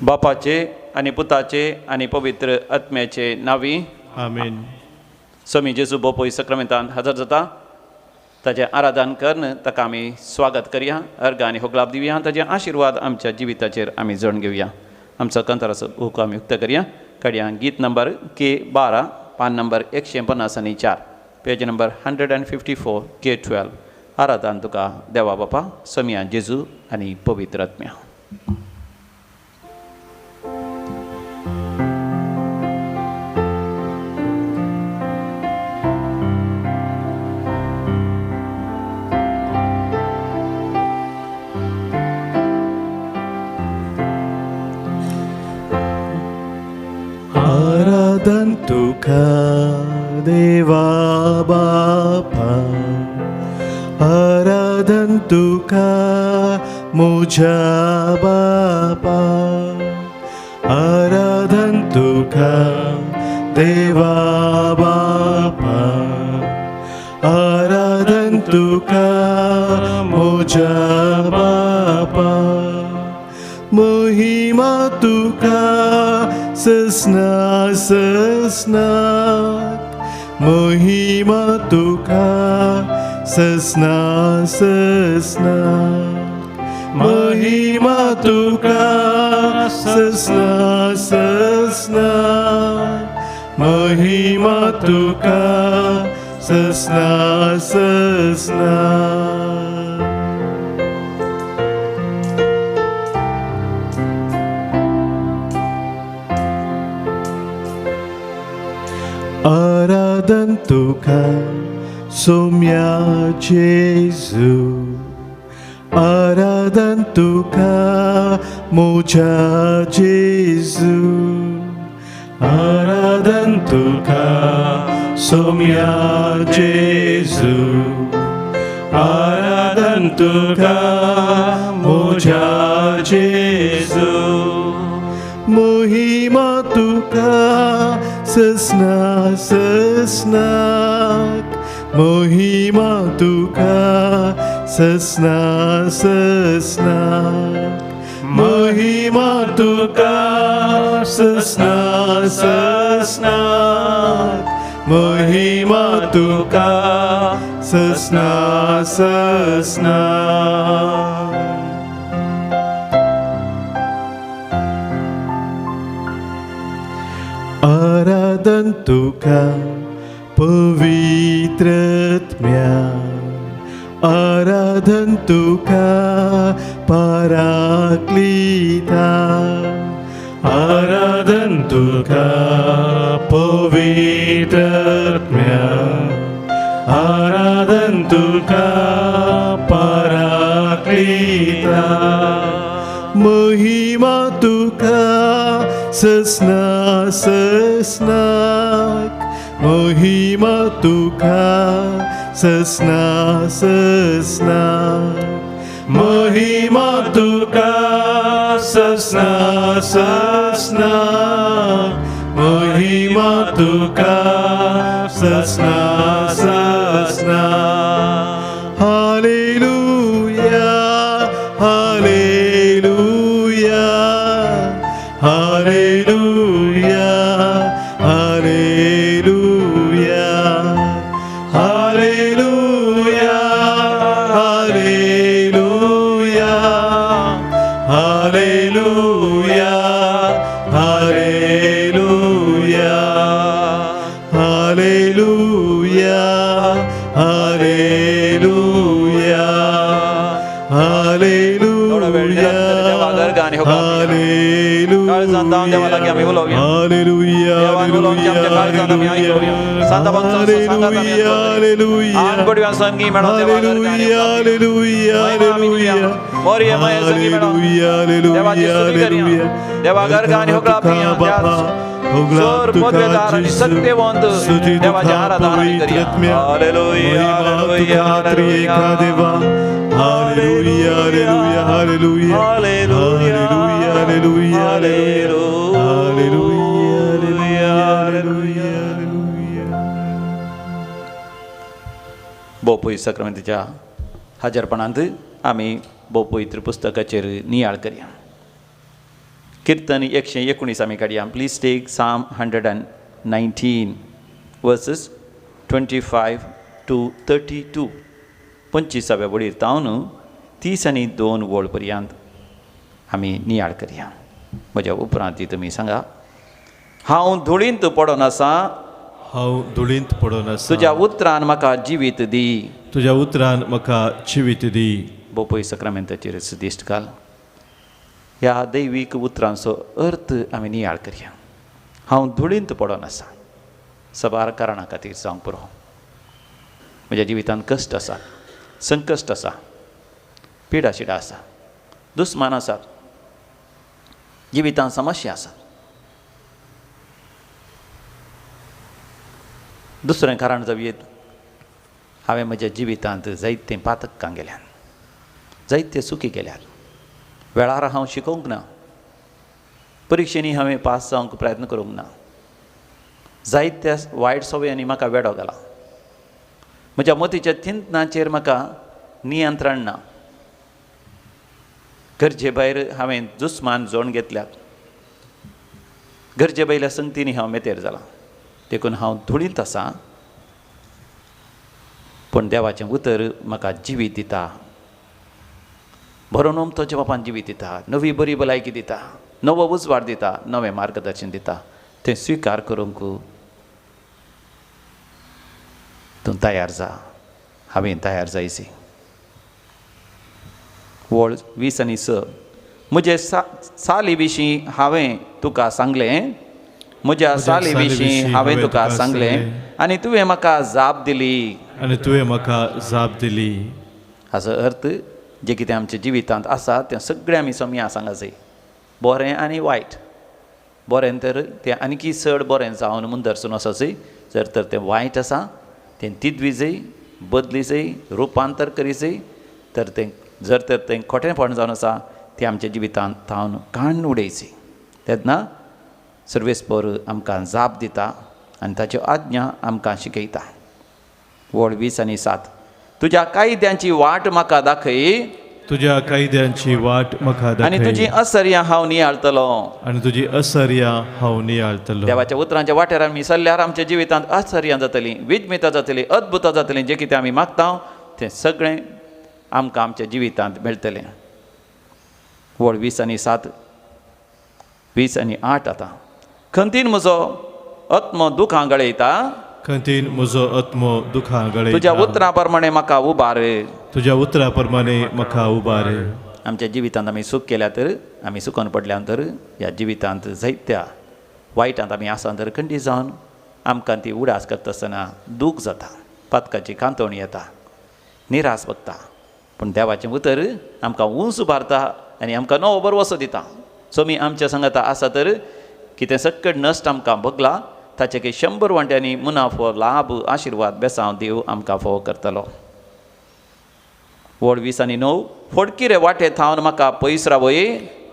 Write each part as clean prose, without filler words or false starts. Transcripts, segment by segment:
बापाचे आणि पुताचे आणि पवित्र आत्म्याचे नावी आमेन. स्वामी जेजू बोपोई सक्रामेंतान हजर जाता ताचें आराधन करून ताका आमी स्वागत करया, अर्घ आनी होगलाप दिवया, ताचे आशिर्वाद आमच्या जिविताचेर आमी जण घेवया. आमचो कंत्राचो हुको आमी उक्त करया. काडया गीत नंबर K12 पान नंबर 154 पेज नंबर 154 K12. आराधन तुका देवा बापा, स्वामी जेजू आनी पवित्र आत्म्या. आराधन तुका देवा बापा, आराधन तुका मुझा बापा, आराधन तुका देवा बापा, आराधन तुका मुझा बापा, महिमा तुका ससना ससनाक, महिमा तुका ससना ससनाक, महिमा तुका ससना ससनाक, महिमा तुका ससना ससनाक. आराधन तुका सोम्या जेजू, आराधन तुका मोजा जेजू, आराधन तुका सोम्या जेजू, आराधन तुका मोजा जेजू, महिमा तुका ससना ससनाक, महिमा तुका ससना ससनाक, महिमा तुका ससना ससनाक, महिमा तुका ससना ससनाक. आराधन तुका पवित्र आत्म्या, आराधन तुका पराक्लिता, आराधन तुका पवित्र आत्म्या, आराधन तुका पराक्लिता, महिमा तुका ससना ससनाक, महिमा तुका ससना ससनाक, महिमा तुका ससना ससनाक, महिमा तुका ससना ससनाक. Hallelujah hallelujah hallelujah hallelujah hallelujah hallelujah hallelujah hallelujah hallelujah hallelujah hallelujah बोपोई सक्रामेंताच्या हजरपणांत आमी बोपोई पुस्तकाचेर नियाळ करया. कीर्तन 119 आमी काडया. Please take Psalm 119 verses 25 to 32. 25व्या वडीर तावन 32 वळ पर्यंत आमी नियाळ करया. म्हज्या उपरांत ती तुमी सांगा. हांव धुळींत पडोन आसा, हांव धुळींत पडोन आसा. तुज्या उतरान म्हाका जिवीत दी. तुज्या उतरान म्हाका जिवीत दी. बोपय सक्रामेंताचेर दिश्ट घाल. ह्या दैवीक उतरांचो अर्थ आमी नियाळ करया. हांव धुळींत पडोन आसा. सबार कारणां खातीर जावंक पुरो. म्हज्या जिवितांत कश्ट आसा, संकश्ट आसा, पिडा शिडा आसा, दुस्मान आसात, जिवितांत समस्या आसात. दुसरें कारण जावयेत, हांवें म्हज्या जिवितांत जायते पातकां गेल्यात, जायते सुखी गेल्यात. वेळार हांव शिकोवंक ना, परिक्षेनी हांवें पास जावंक प्रयत्न करूंक ना. जायत्या वायट सवयांनी म्हाका वेडो घाला. म्हज्या मतीच्या चिंतनाचेर म्हाका नियंत्रण ना. गरजे भायर हांवें दुस्मान जोड घेतल्यात. गरजे भायल्या संगतींनी हांव मेतेर जाला. देखून हांव धुळींत आसा, पूण देवाचें उतर म्हाका जिवीत दिता. बरो नोमतोच्या बापान जिवीत दिता, नवी बरी भलायकी दिता, नवो उजवाड दिता, नवें मार्गदर्शन दिता. तें स्विकार करूंक तूं तयार जा. हांवें तयार जायसी. वळ 20 आनी 6. म्हजे साली विशीं हांवें तुका सांगलें, म्हज्या साली विशीं हांवें तुका सांगलें, आनी तुवें म्हाका जाप दिली. आनी तुवें म्हाका जाप दिली. हाचो अर्थ जें कितें आमच्या जिवितांत आसा तें सगळें आमी सोम्या सांगूंक जाय. बरें आनी वायट. बरें तर तें आनीकी चड बरें जावन मुंदरसून वचोचें. जर तर तें वायट आसा तें तिदवी जाय, बदली जाय, रुपांतर करी जाय. तर तें जर तर तें खोटेंपण जावन आसा तें आमच्या जिवितांत थावन काडून उडयचें. तेन्ना सर्वेस्पर आमकां जाप दिता आनी ताच्यो आज्ञा आमकां शिकयता. वळ 20 आनी 7. तुज्या कायद्यांची वाट म्हाका दाखय, तुज्या कायद्यांची वाट म्हाका दाखय, आनी तुजी असर्यां हांव नियाळतलो. आनी तुजी असर्यां हांव नियाळतलो. देवाच्या उतरांच्या वाटेर आमी चल्ल्यार आमच्या जिवितांत आश्चर्यां जातलीं, विजमितां जातलीं, अद्भुतां जातलीं. जें कितें आमी मागता तें सगळें आमकां आमच्या जिवितांत मेळटलें. वळ 20 आनी 7, 20 आनी 8 आतां. खंतीन म्हजो आत्मो दुखां गळयता, खंतीन म्हजो आत्मो दुखां गळयता. तुज्या उतरां प्रमाणे म्हाका उबार. तुज्या उतरां प्रमाणे म्हाका उबार. आमच्या जिवितांत आमी सूख केल्या तर, आमी सुखोन पडल्या तर ह्या जिवितांत जायत्या वायटांत आमी आसा तर खंडी जावन आमकां ती उडास करता आसतना दूख जाता, पातकाची कांतवणी येता, निराश भोगता. पूण देवाचें उतर आमकां उंच उबारता आनी आमकां नवो बरवसो दिता. सोमी आमच्या सांगाता आसा तर कितें सक्कड नश्ट आमकां भोगला ताचे की 100 वांट्यांनी मुनाफो, लाभ, आशिर्वाद, बेसांव देव आमकां फोव करतलो. वळ 20 आनी 9. फडकिरे वाटे थावन म्हाका पयस रावय,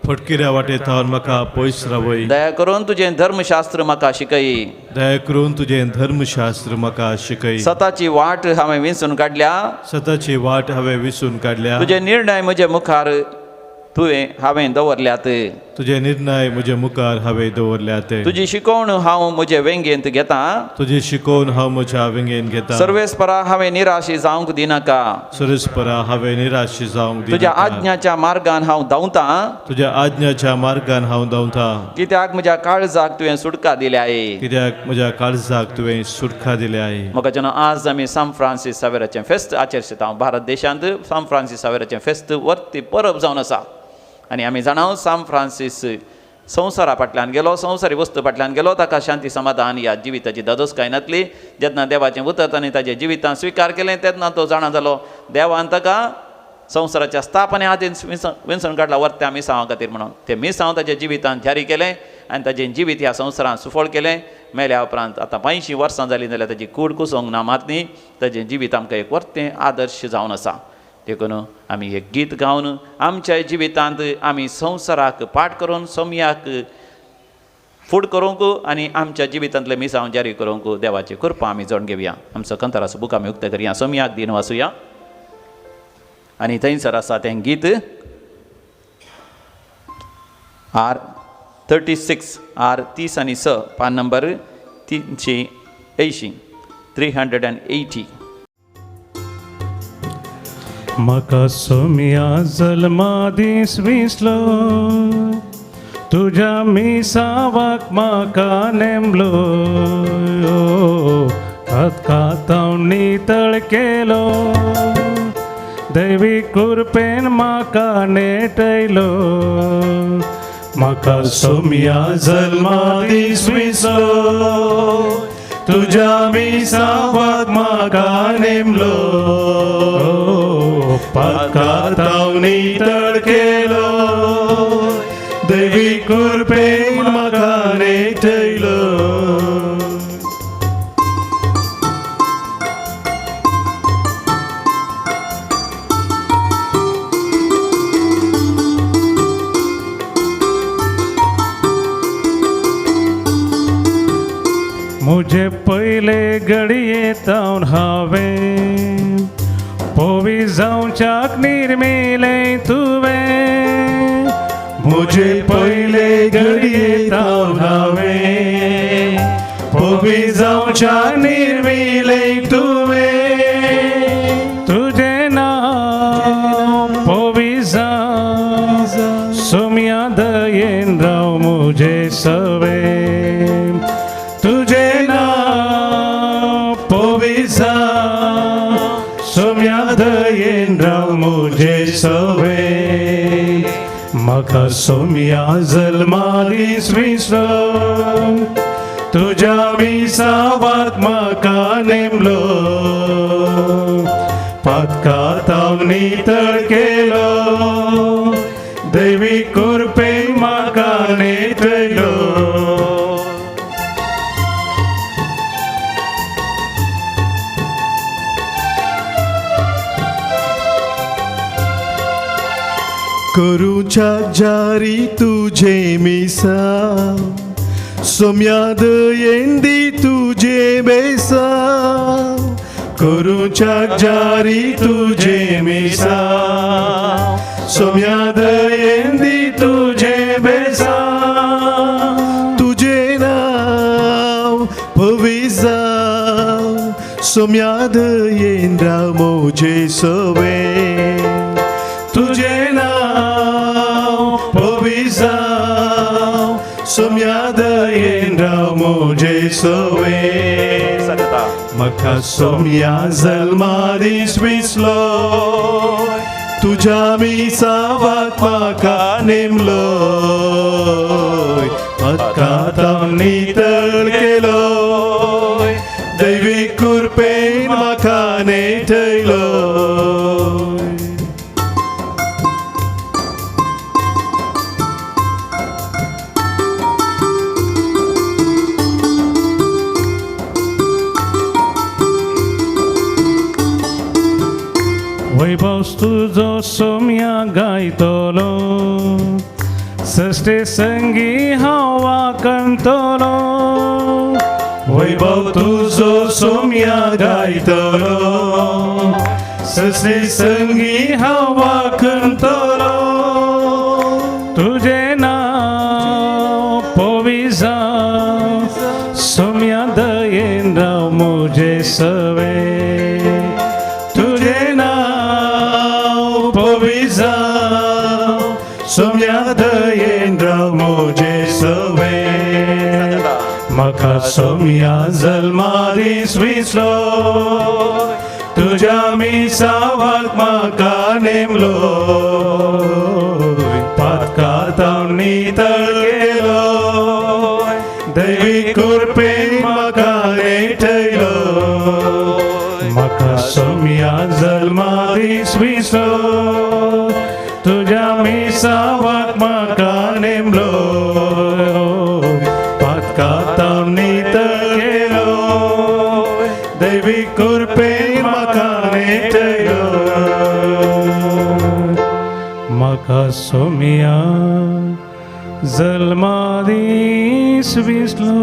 फटकिऱ्या वाटे थावन म्हाका पयस रावय. दया करून तुजें धर्मशास्त्र म्हाका शिकय. दया करून तुजें धर्मशास्त्र म्हाका शिकय. स्वताची वाट हांवें विंचून काडल्या, स्वताची वाट हांवें विसरून काडल्या. तुजे निर्णय म्हजे मुखार हांवें दवरल्यात. तुजे निर्णय म्हजे मुखार हांवें दवरल्यात. तुजी शिकवण हांव म्हजे वेंगेंत घेता. तुजी शिकोवन हांव म्हज्या विंगेन घेता. सर्वेस्परा हांवें निराशी जावंक दिनाका. सुरेस्परा हांवें निराशी जावंक दिनाका. तुज्या आज्ञाच्या मार्गान हांव धांवता. तुज्या आज्ञाच्या मार्गान हांव धांवता. कित्याक म्हज्या काळजाक तुवें सुटका दिल्याय. कित्याक म्हज्या काळजाक तुवें सुटका दिल्याय. म्हाका जेन्ना आज आमी सान फ्रांसीस सावेराचें फेस्त आचरता. भारत देशांत सान फ्रांसीस सावेराचें फेस्त वर्ती परब जावन आसा. आनी आमी जाणाव सान फ्रांसीस संवसारा फाटल्यान गेलो, संवसारी वस्तू फाटल्यान गेलो. ताका शांती समाधान ह्या जिविताची ददोसकाय नातली. जेन्ना देवाचें उतर ताणें ताजें जिवितांत स्विकार केलें तेन्ना तो जाणा जालो देवान ताका संवसाराच्या स्थापने आदीं विंचून काडला वर्त्या मिसांवा खातीर म्हणून. तें मिसांव ताच्या जिवितांत जारी केलें आनी ताजें जिवीत ह्या संवसारांत सुफळ केलें. मेल्या उपरांत आतां 85 वर्सां जालीं जाल्यार ताची कूड कुसोंक ना. मात न्ही, ताजें जिवीत आमकां एक वर्तें आदर्श जावन आसा. देखून आमी एक गीत गावन आमच्या जिवितांत आमी संवसाराक पाठ करून सोम्याक फूड करूंक आनी आमच्या जिवितांतले मिसांव जारी करूंक देवाची कृपा आमी जोडून घेवया. आमचो कंतराचो बूक आमी उक्ते करया. सोम्याक दिन वाचुया आनी थंयसर आसा तें गीत 36 आर 30 आणि 6 पान नंबर 380 380. म्हाका सोम्या जल्मा दीस विसलो तुझ्या मिसावाक म्हाका नेमलो हातकातावन नितळ केलो दैवी कृपेन म्हाका नेटयलो म्हाका सोम्या जल्मा दीस विसलो तुझ्या मिसावाक म्हाका नेमलो पातकाताव नितळ केलो दैवी कृपेन म्हाका नेटयलो. मुझे पयले घडयेतावन हांवें पोवी जावच्याक निर्मिलें तुवें मुझे पयले घडयेतावन हांवें पोवी जावच्याक निर्मिलें तुवें तुजें नांव पोवी जावं सोम्या दयेन राव मुझे सवे तुझे नाव पोविसा सोम्या दयेन राव मुझे सवे म्हाका सोम्या जल्मा दीस विसलो तुझ्या मिसावाक म्हाका नेमलो पातकाताव नितळ केलो दैवी कृपेन म्हाका नेटयलो. करूच्या जारी तुझे मिसा सोम्या दयेन दी तुझे बेसा करूच्या जारी तुझे मिसा सोम्या दयेन दी तुझे बेसा तुझे नाव पविसा सोम्या दयेन राव मुझे सवे तुझे नाव पविसा सोम्या दयेन राव मुझे सवे म्हाका सोम्या जल्मा दीस विसलो तुझ्या मिसावाक म्हाका नेमलो पातकाताव नितळ केलो दैवी कृपेन म्हाका नेटयलो. वैभव तुझो सोम्या गायतलो सश्टे संगी हांव वाकणतलो वैभव तुझो सोम्या गायतलो सश्टे संगी हांव वाकणतलो तुझे नाव पोविसा सोम्या दयेन राव मुझे सवे तुझे नाव पोविसा सोम्या दयेन राव मुझे सवे म्हाका सोम्या जल्मा दीस विसलो तुझ्या मिसावाक म्हाका नेमलो पातकाताव नितळ केलो दैवी कृपेन म्हाका नेटयलो म्हाका सोम्या जल्मा दीस विसलो तुझ्या मिसावाक म्हाका नेमलो पातकाताव नितळ केलो दैवी कृपेन म्हाका नेटयलो म्हाका सोम्या जल्मा दीस विसलो.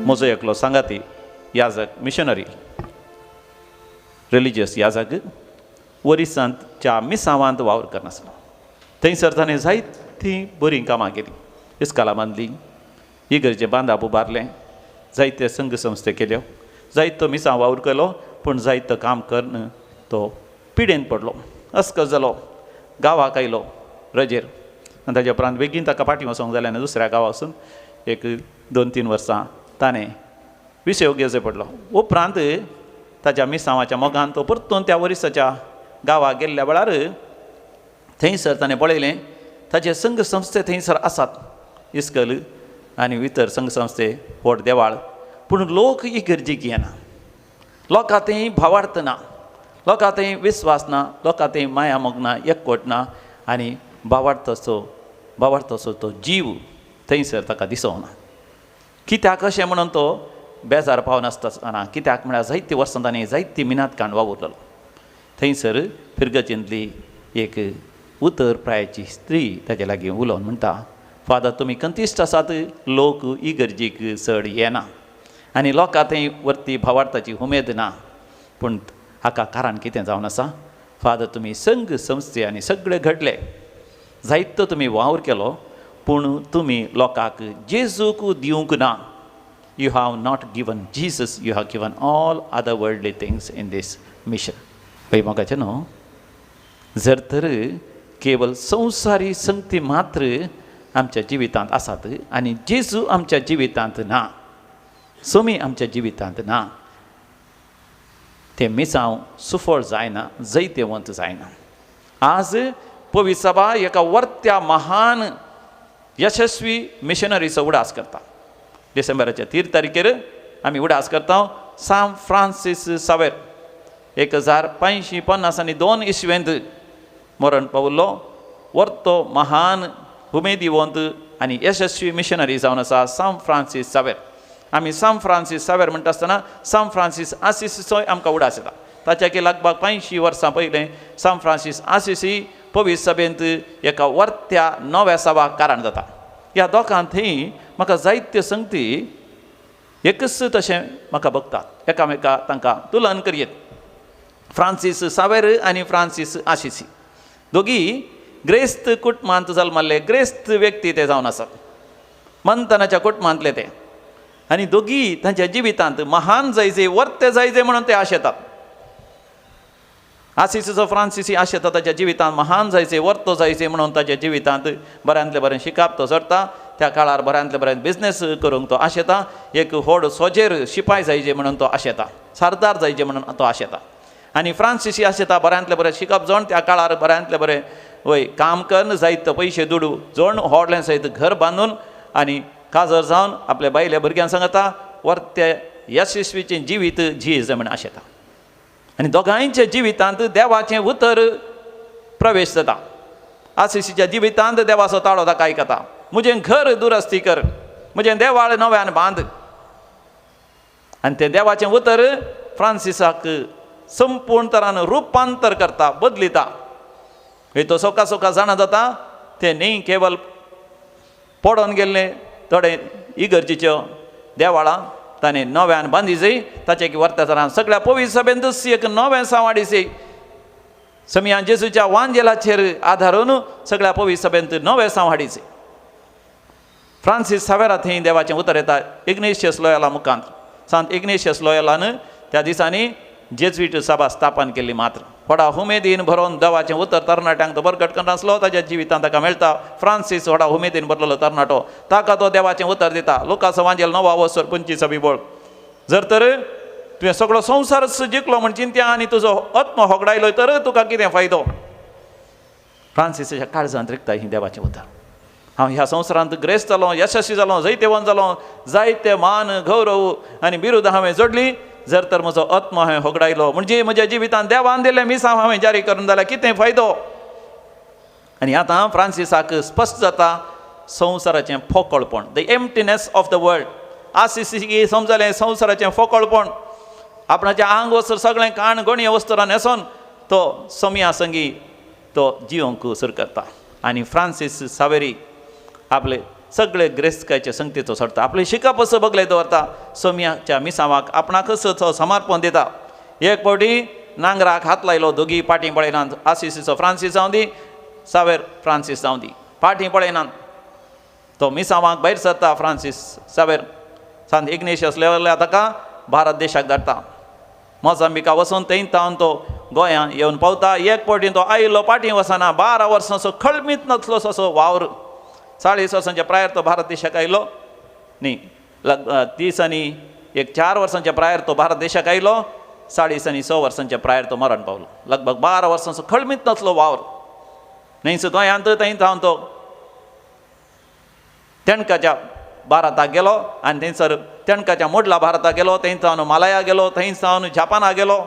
म्हजो एकलो सांगाती याजक मिशनरी रिलिजियस याजक वरिसांत च्या मिसावांत वावर करनासलो थंयसर ताणें जायतीं बरीं कामां केलीं. इस्कालां बांदलीं, इगर्जे बांदप उबारलें, जायते संघ संस्थे केल्यो, जायतो मिसां वावर केलो, पूण जायतो काम करन तो पिडेन पडलो, अस्कल जालो, गांवाक आयलो रजेर. आनी ताज्या उपरांत बेगीन ताका फाटीं वचोंक जालें आनी दुसऱ्या गांवा वचून एक 2-3 वर्सां ताणें विशयोग घेवचो पडलो. उपरांत ताच्या मिसांवाच्या मोगान तो परतून त्या वरिसाच्या गांवाक गेल्ल्या वेळार थंयसर ताणें पळयलें ताचे संघ संस्थे थंयसर आसात, इस्कल आनी भितर संघ संस्थे व्हड देवाळ, पूण लोक इगर्जेक येना. लोकां थंय भावार्थ ना, लोकां थंय विस्वास ना, लोकां थंय माया मोग ना, एकवट ना, आनी भावार्थाचो तो जीव थंयसर ताका दिसोना. कित्याक अशें म्हणून तो बेजार पावनासतना, कित्याक म्हळ्यार जायतीं वर्सां ताणें जायती मिनात काण वावुरलेलो. थंयसर फिरगतींतली एक उतर प्रायाची स्त्री ताचे लागीं उलोवन म्हणटा, फादर तुमी कंतिश्ट आसात, लोक इगर्जेक चड येना आनी लोकां थंय व्हरती भावार्थाची उमेद ना. पूण हाका कारण कितें जावन आसा? फादर तुमी संघ संस्थे आनी सगळें घडलें, जायतो तुमी वावर केलो, पूण तुमी लोकांक जेजूक दिवंक ना. You have not given Jesus, you have given all other worldly things in this mission. पळय मोगाचें न्हू, जर तर केवळ संवसारी संगती मात्र आमच्या जिवितांत आसात आनी जेजू आमच्या जिवितांत ना, सोमी आमच्या जिवितांत ना, तें मिसांव सुफळ जायना, जैतेवंत जायना. आज पवित्र सभा एका वर्त्या महान यशस्वी मिशनरीचो उडास करता. डिसेंबराच्या 3 तारखेर आमी उडास करता. सान फ्रांसीस सावेर 1550 इसवेंत मरण पावल्लो वर्तो महान उमेदीवंत आनी यशस्वी मिशनरी जावन आसा सान फ्रांसीस सावेर. आमी सान फ्रांसीस सावेर म्हणटा आसतना सान फ्रांसीस आसिसीचोय आमकां उडास येता. ताच्या लागभग 50 वर्सां पयलें सान फ्रांसीस आसिसी पवित्र सभेंत एका वर्त्या नव्या सभाक कारण जाता. ह्या दोगांत थंय म्हाका जायत्यो संगती एकच तशें म्हाका बगतात, एकामेका तांकां तुलन करीत. फ्रांसीस सावेर आनी फ्रांसीस आसिसी दोगी ग्रेस्त कुटुंबांत जल्मल्ले ग्रेस्त व्यक्ती ते जावन आसात, मंथनाच्या कुटुंबांतले ते, आनी दोगी तांच्या जिवितांत महान जायचे वर्ते जायचे म्हणून ते आशेतात. आसिसीचो फ्रांसीसी आशेता ताच्या जिवितांत महान जायचे वर्तो जायचे म्हणून ताच्या जिवितांत बऱ्यांतले बरें शिकप तो जडटा. त्या काळार बऱ्यांतले बरें बिझनेस करूंक तो आशेता. एक व्हड सोजेर शिपाय जायचे म्हणून तो आशेता, सरदार जायचे म्हणून तो आशेता. आनी फ्रांसीसी आशेता बऱ्यांतले बरें शिकप जोण त्या काळार बऱ्यांतले बरें वय काम करन जायते पयशे दुडू जोण व्हडलें सयत घर बांदून आनी काजर जावन आपल्या बायल्या भुरग्यांक सांगता वर्त्या यशस्वीचें जिवीत जीज म्हण आशेता. आनी दोगांयच्या जिवितांत देवाचें उतर प्रवेश जाता. आसिसीच्या जिवितांत देवाचो ताळो ताका आयकता, म्हजें घर दुरस्ती कर, म्हजें देवाळ नव्यान बांद. आनी तें देवाचें उतर फ्रांसिसाक संपूर्ण तरान रुपांतर करता, बदलिता. तो सोका सोका जाणा जाता तें न्ही केवळ पडोन गेल्ले थोडे इगर्जेच्यो देवाळां ताणें नव्यान बांदी जाय. ताचे वर्त्या तरान सगळ्या पवित्र सभेंत एक नवें सांवाडी जाय. समिया जेजूच्या वांजेलाचेर आदारून सगळ्या पवित्र सभेंत नवें सांवाडी जाय. फ्रांसीस सावेरा थंय देवाचें उतर येता इग्नेशियस लोयोला मुखांत. सांत इग्नेशियस लोयोलान त्या दिसांनी जेजुईट सभा स्थापन केल्ली. मात्र व्हडा उमेदीन भरोवन देवाचें उतर तरणाट्यांक तो बरकट करनासलो, ताच्या जिवितांत ताका मेळटा. फ्रांसीस व्हडा उमेदीन भरलेलो तरणाटो, ताका तो देवाचें उतर दिता. लोकांचो वांजेल 9 25 बोळ. जर तर तुवें सगळो संवसारच जिखलो म्हण चिंत्या आनी तुजो आत्म होगडायलो तर तुका कितें फायदो? फ्रांसीसाच्या काळजांत रिगता ही देवाचें उतर. हांव ह्या संवसारांत ग्रेस्त जालो, यशस्वी जालो, जैतेवंत जालो, जायते मान गौरव आनी बिरुद हांवें जोडली. जर तर म्हजो आत्म हांवें होगडायलो म्हणजे म्हज्या जिवितांत देवान दिल्लें मिसांव हांवें जारी करून जाल्यार कितें फायदो? आनी आतां फ्रांसिसाक स्पश्ट जाता संवसाराचें फोकळपण, the emptiness of the world. आसिसीक समजलें संवसाराचें फोकळपण. आपणाचें आंग वस्त्र सगळें काण गणीय वस्त्रां न्हेसोन तो समिया संगी तो जिवंक सुरू करता. आनी फ्रांसीस सावेरी आपले सगळे ग्रेस्तकायचे संगतीचो सोडटा, आपले शिकप असो बगले दवरता. सोमियाच्या मिसावाक आपणाकच तो समर्पण दिता. एक फावटी नांगराक हात लायलो, दोगी पाटी पळयनात. आसिसीचो फ्रांसीस जावं दी सावेर फ्रांसीस जावं दी फाटीं पळयनात तो मिसावांक भायर सरता फ्रांसीस सावेर सांत इग्नेशियस लेवला ताका भारत देशाक धाडटा मोजांबिका वचून थंय तावन तो गोंयांत येवन पावता एक फावटीं तो आयिल्लो फाटीं वचना 12 वर्सांचो खळमीत नासलो असो वावर 40 वर्सांच्या प्रायर तो भारत देशाक आयलो न्ही 30 आनी 4 वर्सांच्या प्रायर तो भारत देशाक आयलो 40 आनी 6 वर्सांच्या प्रायर तो मरण पावलो लगभग 12 वर्सांचो खळमीत नासलो वावर न्हयच गोंयांत थंय तावन तो तेणकाच्या भारताक गेलो आनी थंयसर तेणकाच्या मोडला भारताक गेलो थंय सावन मालया गेलो थंय सावन जापानाक गेलो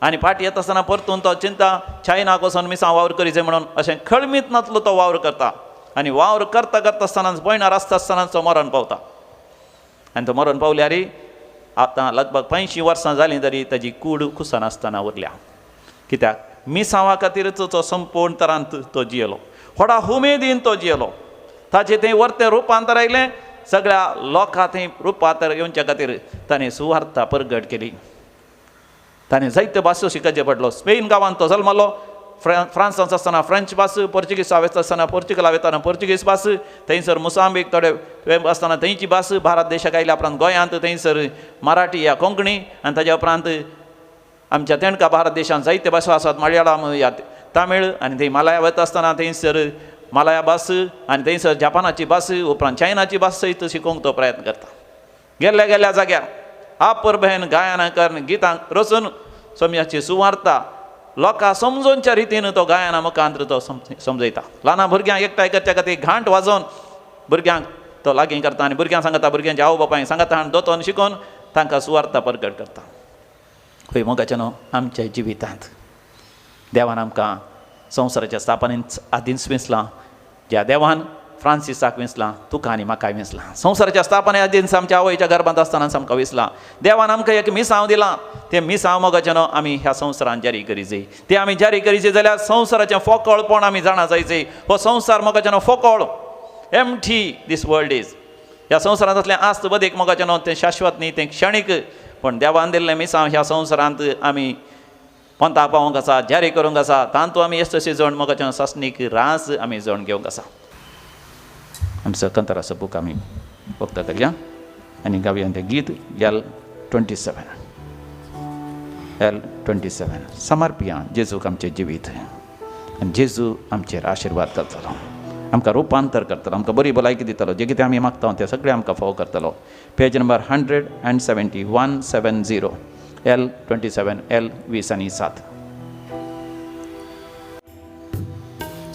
आनी फाटी येता आसतना परतून तो चिंता चायनाक वचून मिसां वावर करीचें म्हणून अशें खळमीत नासलो तो वावर करता आनी वावर करता करता आसतना पयणार आसता आसतना तो मरण पावता आनी तो मरण पावल्यार आतां लगभग 85 वर्सां जालीं तरी ताजी कूड कुसनासतना उरल्या कित्याक मिसांवा खातीरच तो संपूर्ण तरान तो जियेलो व्हडा उमेदीन तो जियेलो ताचें थंय वर्तें रुपांतर आयलें सगळ्या लोकां थंय रुपांतर येवच्या खातीर ताणें सुवार्ता परगट केली ताणें जायत्यो भासो शिकचे पडलो स्पेन गांवांत तो जल्मलो फ्रांसांत आसतना फ्रेंच भास पोर्चुगीज वयता आसतना पोर्चुगला वयतना पोर्चुगीज भास थंयसर मोसांबीक थोडे आसतना थंयची भास भारत देशाक आयल्या उपरांत गोंयांत थंयसर मराठी या कोंकणी आनी ताज्या उपरांत आमच्या तेणका भारत देशांत जायत्यो भासो आसात मलयाळम या तामीळ आनी थंय मालया वयता आसतना थंयसर मालया भास आनी थंयसर जापानाची भास उपरांत चायनाची भास सयत शिकोवंक तो प्रयत्न करता गेल्ल्या गेल्ल्या जाग्यार आपर बहन गायना करून गितांक रचून सोम्याची सुवार्ता लोकां समजोवच्या रितीन तो गायना मुखांतर तो समजयता ल्हान भुरग्यांक एकठांय करच्या खातीर घांट वाजोवन भुरग्यांक तो लागीं करता आनी भुरग्यांक सांगता भुरग्यांच्या आवय बापायक सांगता आनी दोतोन शिकोवन तांकां सुवार्ता परगट करता खंय मोगाच्या न्हू आमच्या जिवितांत देवान आमकां संवसाराच्या स्थापनेंत आदींच विंसलां ज्या देवान फ्रांसिसाक विंसलां तुका आनी म्हाकाय विंसलां संवसाराच्या स्थापने आदींच आमच्या आवयच्या गर्भांत आसतना आमकां विंसलां देवान आमकां एक मिसांव दिलां तें मिसांव मोगाचें न्हू आमी ह्या संवसारांत जारी करीचें तें आमी जारी करीचें जाल्यार संवसाराचें फोकोळपण आमी जाणा जायचें हो संवसार मोगाचें न्हू फोकोळ एम्प्टी दीस वर्ल्ड इज ह्या संवसारांत असलें आस्त बदेक मोगाचें न्हू तें शाश्वत न्ही तें क्षणीक पण देवान दिल्लें मिसांव ह्या संवसारांत आमी पंथाक पावोवंक आसा जारी करूंक आसा तांतू आमी एस्तशी जण मोगाचें सासणीक रास आमी जण घेवंक आसा आमचो कंतराचो बूक आमी वखदां करया आनी गावया तें गीत L27 समर्पिया जेजूक आमचें जिवीत आनी जेजू आमचेर आशिर्वाद करतलो आमकां रुपांतर करतलो आमकां बरी भलायकी दितलो जें कितें आमी मागता तें सगळें आमकां फावो करतलो पेज नंबर 170 170 L27 L27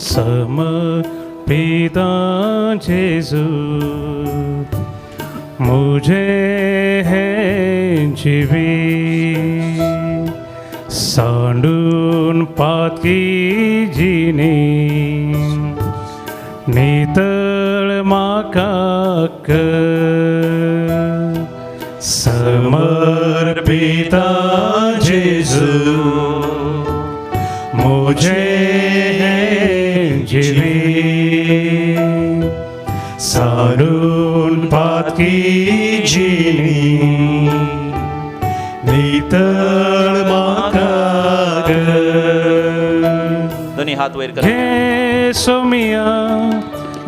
समर्पिता जेजू मुझे है जीवित सांडून पातकी जिणे नितळ म्हाका कर समर्पिता जेजू मुझे जीवित सारून पातकी जिणी नितळ म्हाका दोन्ही हात वयर कर घे सोमिया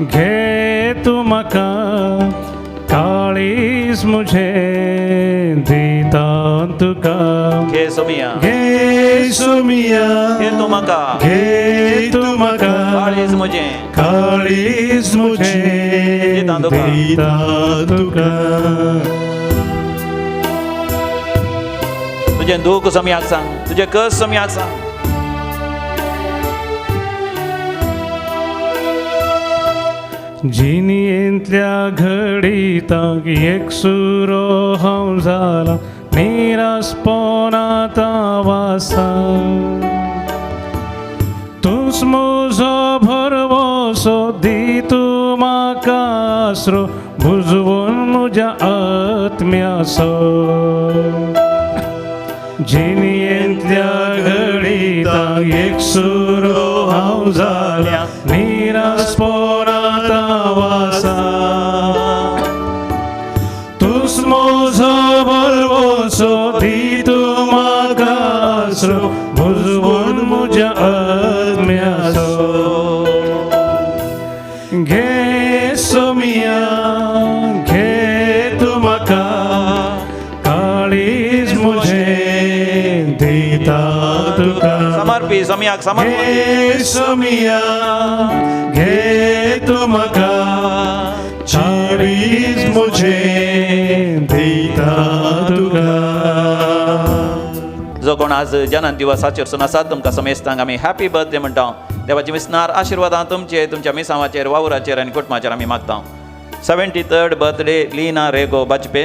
घे तू म्हाका काळीज मुझे दिता तुका घे सोमिया घे सोमिया घे तू म्हाका घे तू म्हाका काळीज म्हजें काळीज मुझे दिता तुका. दिता तुका तुजें दूख सोमयाक सांग तुजें कस सोमयाक सांग जिनियेंतल्या घडीताक एक सुरो हांव जाला निरासपणांत वासा तूंच म्हजो भरवसो दी तूं म्हाका आसरो बुजवून म्हज्या आत्म्याचो जिनियेंतल्या घडीताक एक सुरो हांव जाला निरासपणांत वासा तूंच म्हजो भरवसो दी तूं म्हाका आसरो बुजवून म्हज्या आत्म्याचो घे सोमिया घे तू म्हाका काळीज मुझे दिता तुका समर्पी सम्याक समर्पण घे सोमिया घे तू म्हाका काळीज मुझे दिता तुका जो कोण आज जन्म दिवसाचेर सून आसात तुमकां समेस्तांक आमी हॅपी बर्थडे म्हणटा देवाची मिसनार आशिर्वादां तुमचे तुमच्या मिसांवाचेर वावराचेर आनी कुटुंबाचेर आमी मागता 73rd बर्थडे लीना रेगो बाजपे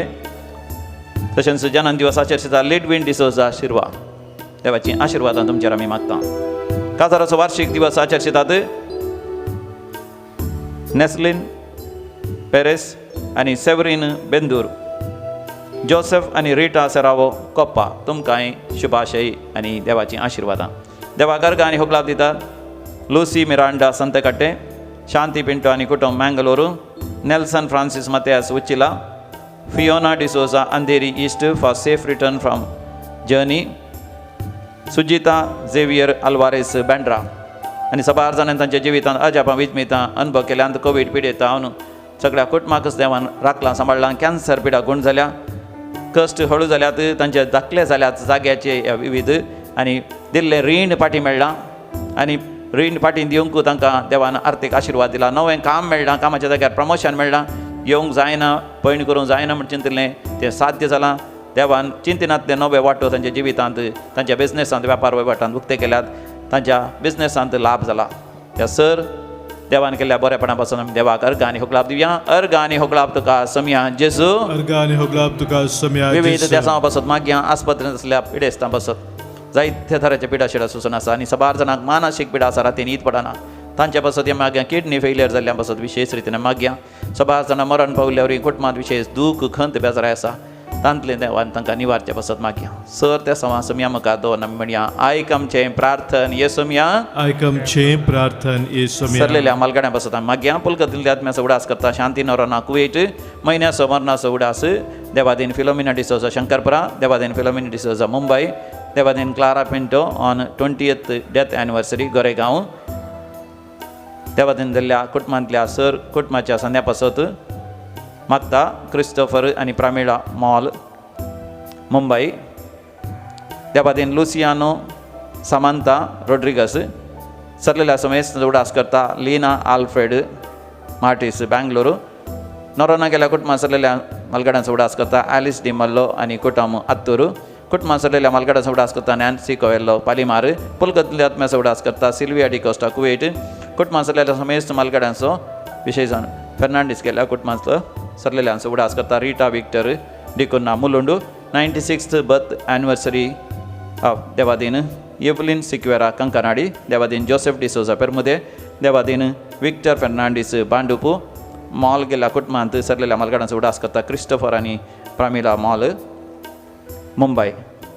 तशेंच जन्म दिवसाचेर सुद्दां लिडविन डिसोजा शिरवा देवाची आशिर्वादां तुमचेर आमी मागता काजाराचो वार्षिक दिवस आचरशितात नेस्लिन पेरेस आनी सेवरीन बेंदूर जोसेफ आनी रिटा सेरावो कोप्पा तुमकांय शुभाशय आनी देवाची आशिर्वादां देवा गर्ग आनी होगलाब दितात लुसी मिरांडा संतकट्टे शांती पिंटो आनी कुटुंब Mangaluru Nelson Francis Mathias Uchila Fiona D'Souza Andheri east for safe return from journey Sujitha Xavier Alvares Bandra आनी सबार जाणांनी तांच्या जिवितांत अजापां विस्मितां अनुभव केल्यांत कोवीड पिडेतावन सगळ्या कुटुंबाकच देवान राखलां सांबाळलां कॅन्सर पिडा गुण जाल्या कश्ट हळू जाल्यात तांचे दाखले जाल्यात जाग्याचे विविध आनी दिल्लें रीण फाटीं मेळ्ळां आनी रीण फाटीं दिवंक तांकां देवान आर्थीक आशिर्वाद दिला नवें काम मेळ्ळां कामाच्या जाग्यार प्रमोशन मेळ्ळां येवंक जायना पैण करूंक जायना म्हण चिंतिल्लें तें साध्य जालां देवान चिंतनांतले नवे वाटो तांच्या जिवितांत तांच्या बिझनेसांत वेपार वहिवाटांत उक्ते केल्यात तांच्या बिझनेसांत लाभ जाला त्या सर देवान केल्ल्या बरेपणा पासून आमी देवाक अर्घ आनी होगलाब दिवया अर्घ आनी होगलाब तुका सम्या जेजू अर्घ आनी होगलाब तुका सम्या विविध देसां पासत मागया आस्पत्रेंत आसल्या पिडेस्तां पासत जायत्या तरांच्या पिडा शिडा सुसून आसा आनी सबार जाणांक मानसीक पिडा आसा रातीन न्हीद पडना तांच्या पासत हे मागया किडनी फेलियर जाल्ल्या पासत विशेष रितीन मागया सबार जाणां मरण पावल्यावर कुटुंबांत विशेष दूख खंत बेजाराय आसा तांतले देवान तांकां निवारचे पासत मागया सर त्या सवा सम्या म्हाका दोन आमी म्हणया आयक आमचें प्रार्थन ये सम्या आयक आमचें प्रार्थन ये सम्या सरलेल्या मालगाड्या पासत आमी मागया पुलकतिल्ल्या आत्म्याचो उडास करता शांती नोराना कुवेट म्हयन्याचो मरणाचो उडास देवादीन फिलोमिना डिसोजा शंकरपुरा देवादीन फिलोमिना डिसोजा मुंबय देवादीन Clara Pinto on 20th death anniversary Goregaon देवादीन जाल्ल्या कुटुंबांतल्या सर कुटुंबाच्या संद्या पासत मागता क्रिस्टोफर आनी प्रामिळा मॉल मुंबय देवादीन लुसियानो सामांता रोड्रिगस सरलेल्या समेस्त उडास करता लीना आल्फ्रेड मार्टिस बँगलोरू नोरोना गेल्या कुटुंबां सरलेल्या मालगाड्यांचो उडास करता ॲलिस डी मल्लो आनी कुटुंब आत्तूर कुटुंबां सरलेल्या मालगाड्यांचो उडास करता नॅन्सी कोवेल्लो पालिमार पुलकतिल्ल्या आत्म्याचो उडास करता सिल्विया डिकोस्टा कुवेट कुटुंबां सरलेल्या समेस्त मालगाड्यांचो विशेश जावन फेर्नांडीस गेल्या कुटुंबांचो सरलेल्यांचो उडास करता Rita Victor D'Cunha Mulund 96th birth anniversary of देवादीन एवलिन सिक्वेरा कंकनाडी देवादीन जोसेफ डिसोजा पेरमुदे देवादीन विक्टर फेर्नांडीस बांडुपू मॉल गेल्या कुटुंबांत सरलेल्या मालगाड्यांचो उडास करता क्रिस्टोफर आनी प्रामिला मॉल मुंबय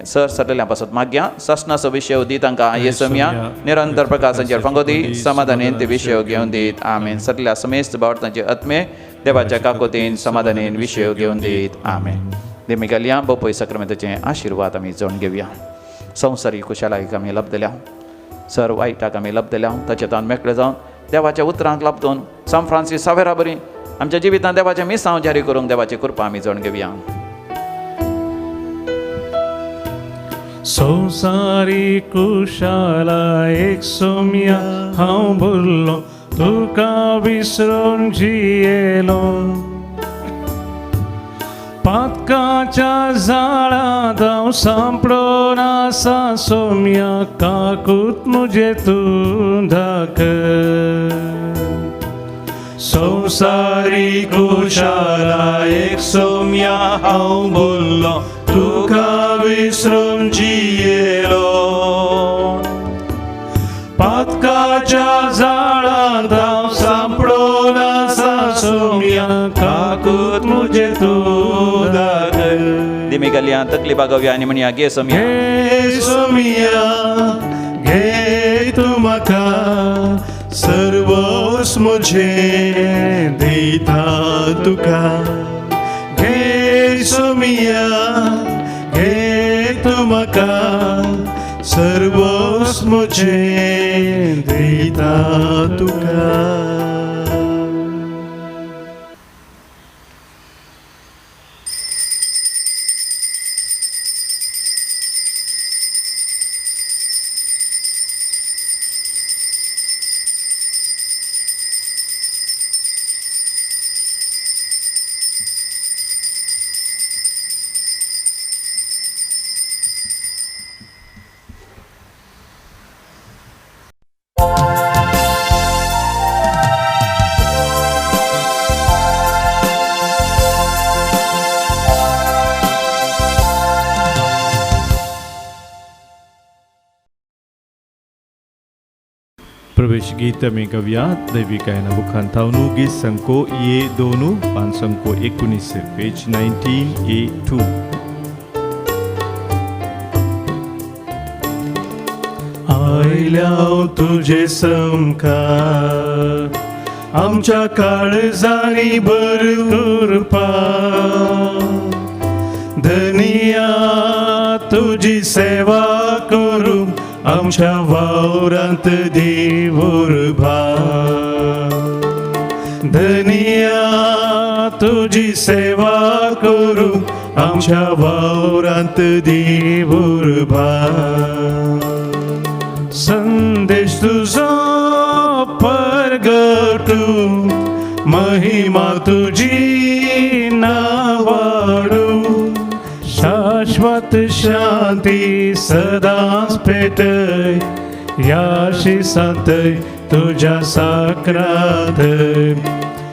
सर सरलेल्या पासत मागया ससनाचो विशय दी तांकां येसम्या निरंतर प्रकाशांचेर फंगोदी समाधानेन ते विशय घेवन दीत आमेन सरलेल्या समेस्त बावटांचे आत्मे देवाच्या काकोतीन समाधानेन विशय घेवन दीत आमेन देमिकालिया बोपय सक्रामेंताचे आशिर्वाद आमी जावन घेवया संवसारीक कुशलायेक आमी लबदल्या सर वायटाक आमी लबदल्या ताचेतान मेकळे जावन देवाच्या उतरांक लाभतून सान फ्रांसीस सावेरा बरी आमच्या जिवितांत देवाचें मिसांव जारी करूंक देवाची कृपा आमी जावन घेवया संवसारी कुशाला एक सोम्या हांव भुरलो तुका विसरून जियेलो पातकाच्या झाडांत हांव सांपडोन आसा सोम्या काकूत मुजे तूं धाकर संवसारी कुशाला एक सोम्या हांव भुरलो तुका विसरून जियेलो पातकाच्या झाडांत हांव सांपडोन आसा सोम्या काकूत मुजे तूं धाकर दिमिकालिया तकली बागोवया आनी म्हणया गे सोम्या घे सोम्या घे तूं म्हाका सर्वोस मुझे दिता तुका घे सोम्या घे तूं म्हाका सर्वोस मुझे दिता तुका प्रवेश गीत में गव्या दैवी गायना बुखांतावनु गीत संको ये दोनों 519 पेज 19A2. आयल्या तुझे समकार आमच्या काळजानी भरपूर धनिया तुझी सेवा करू आमच्या वावरांत देवूर धनिया तुझी सेवा करू आमच्या वावरांत देवूर संदेश तुझो परगटू महिमा तुझी नावाडू शाश्वत शांती सदांच पेटय याशी सांतय तुझ्या साकरात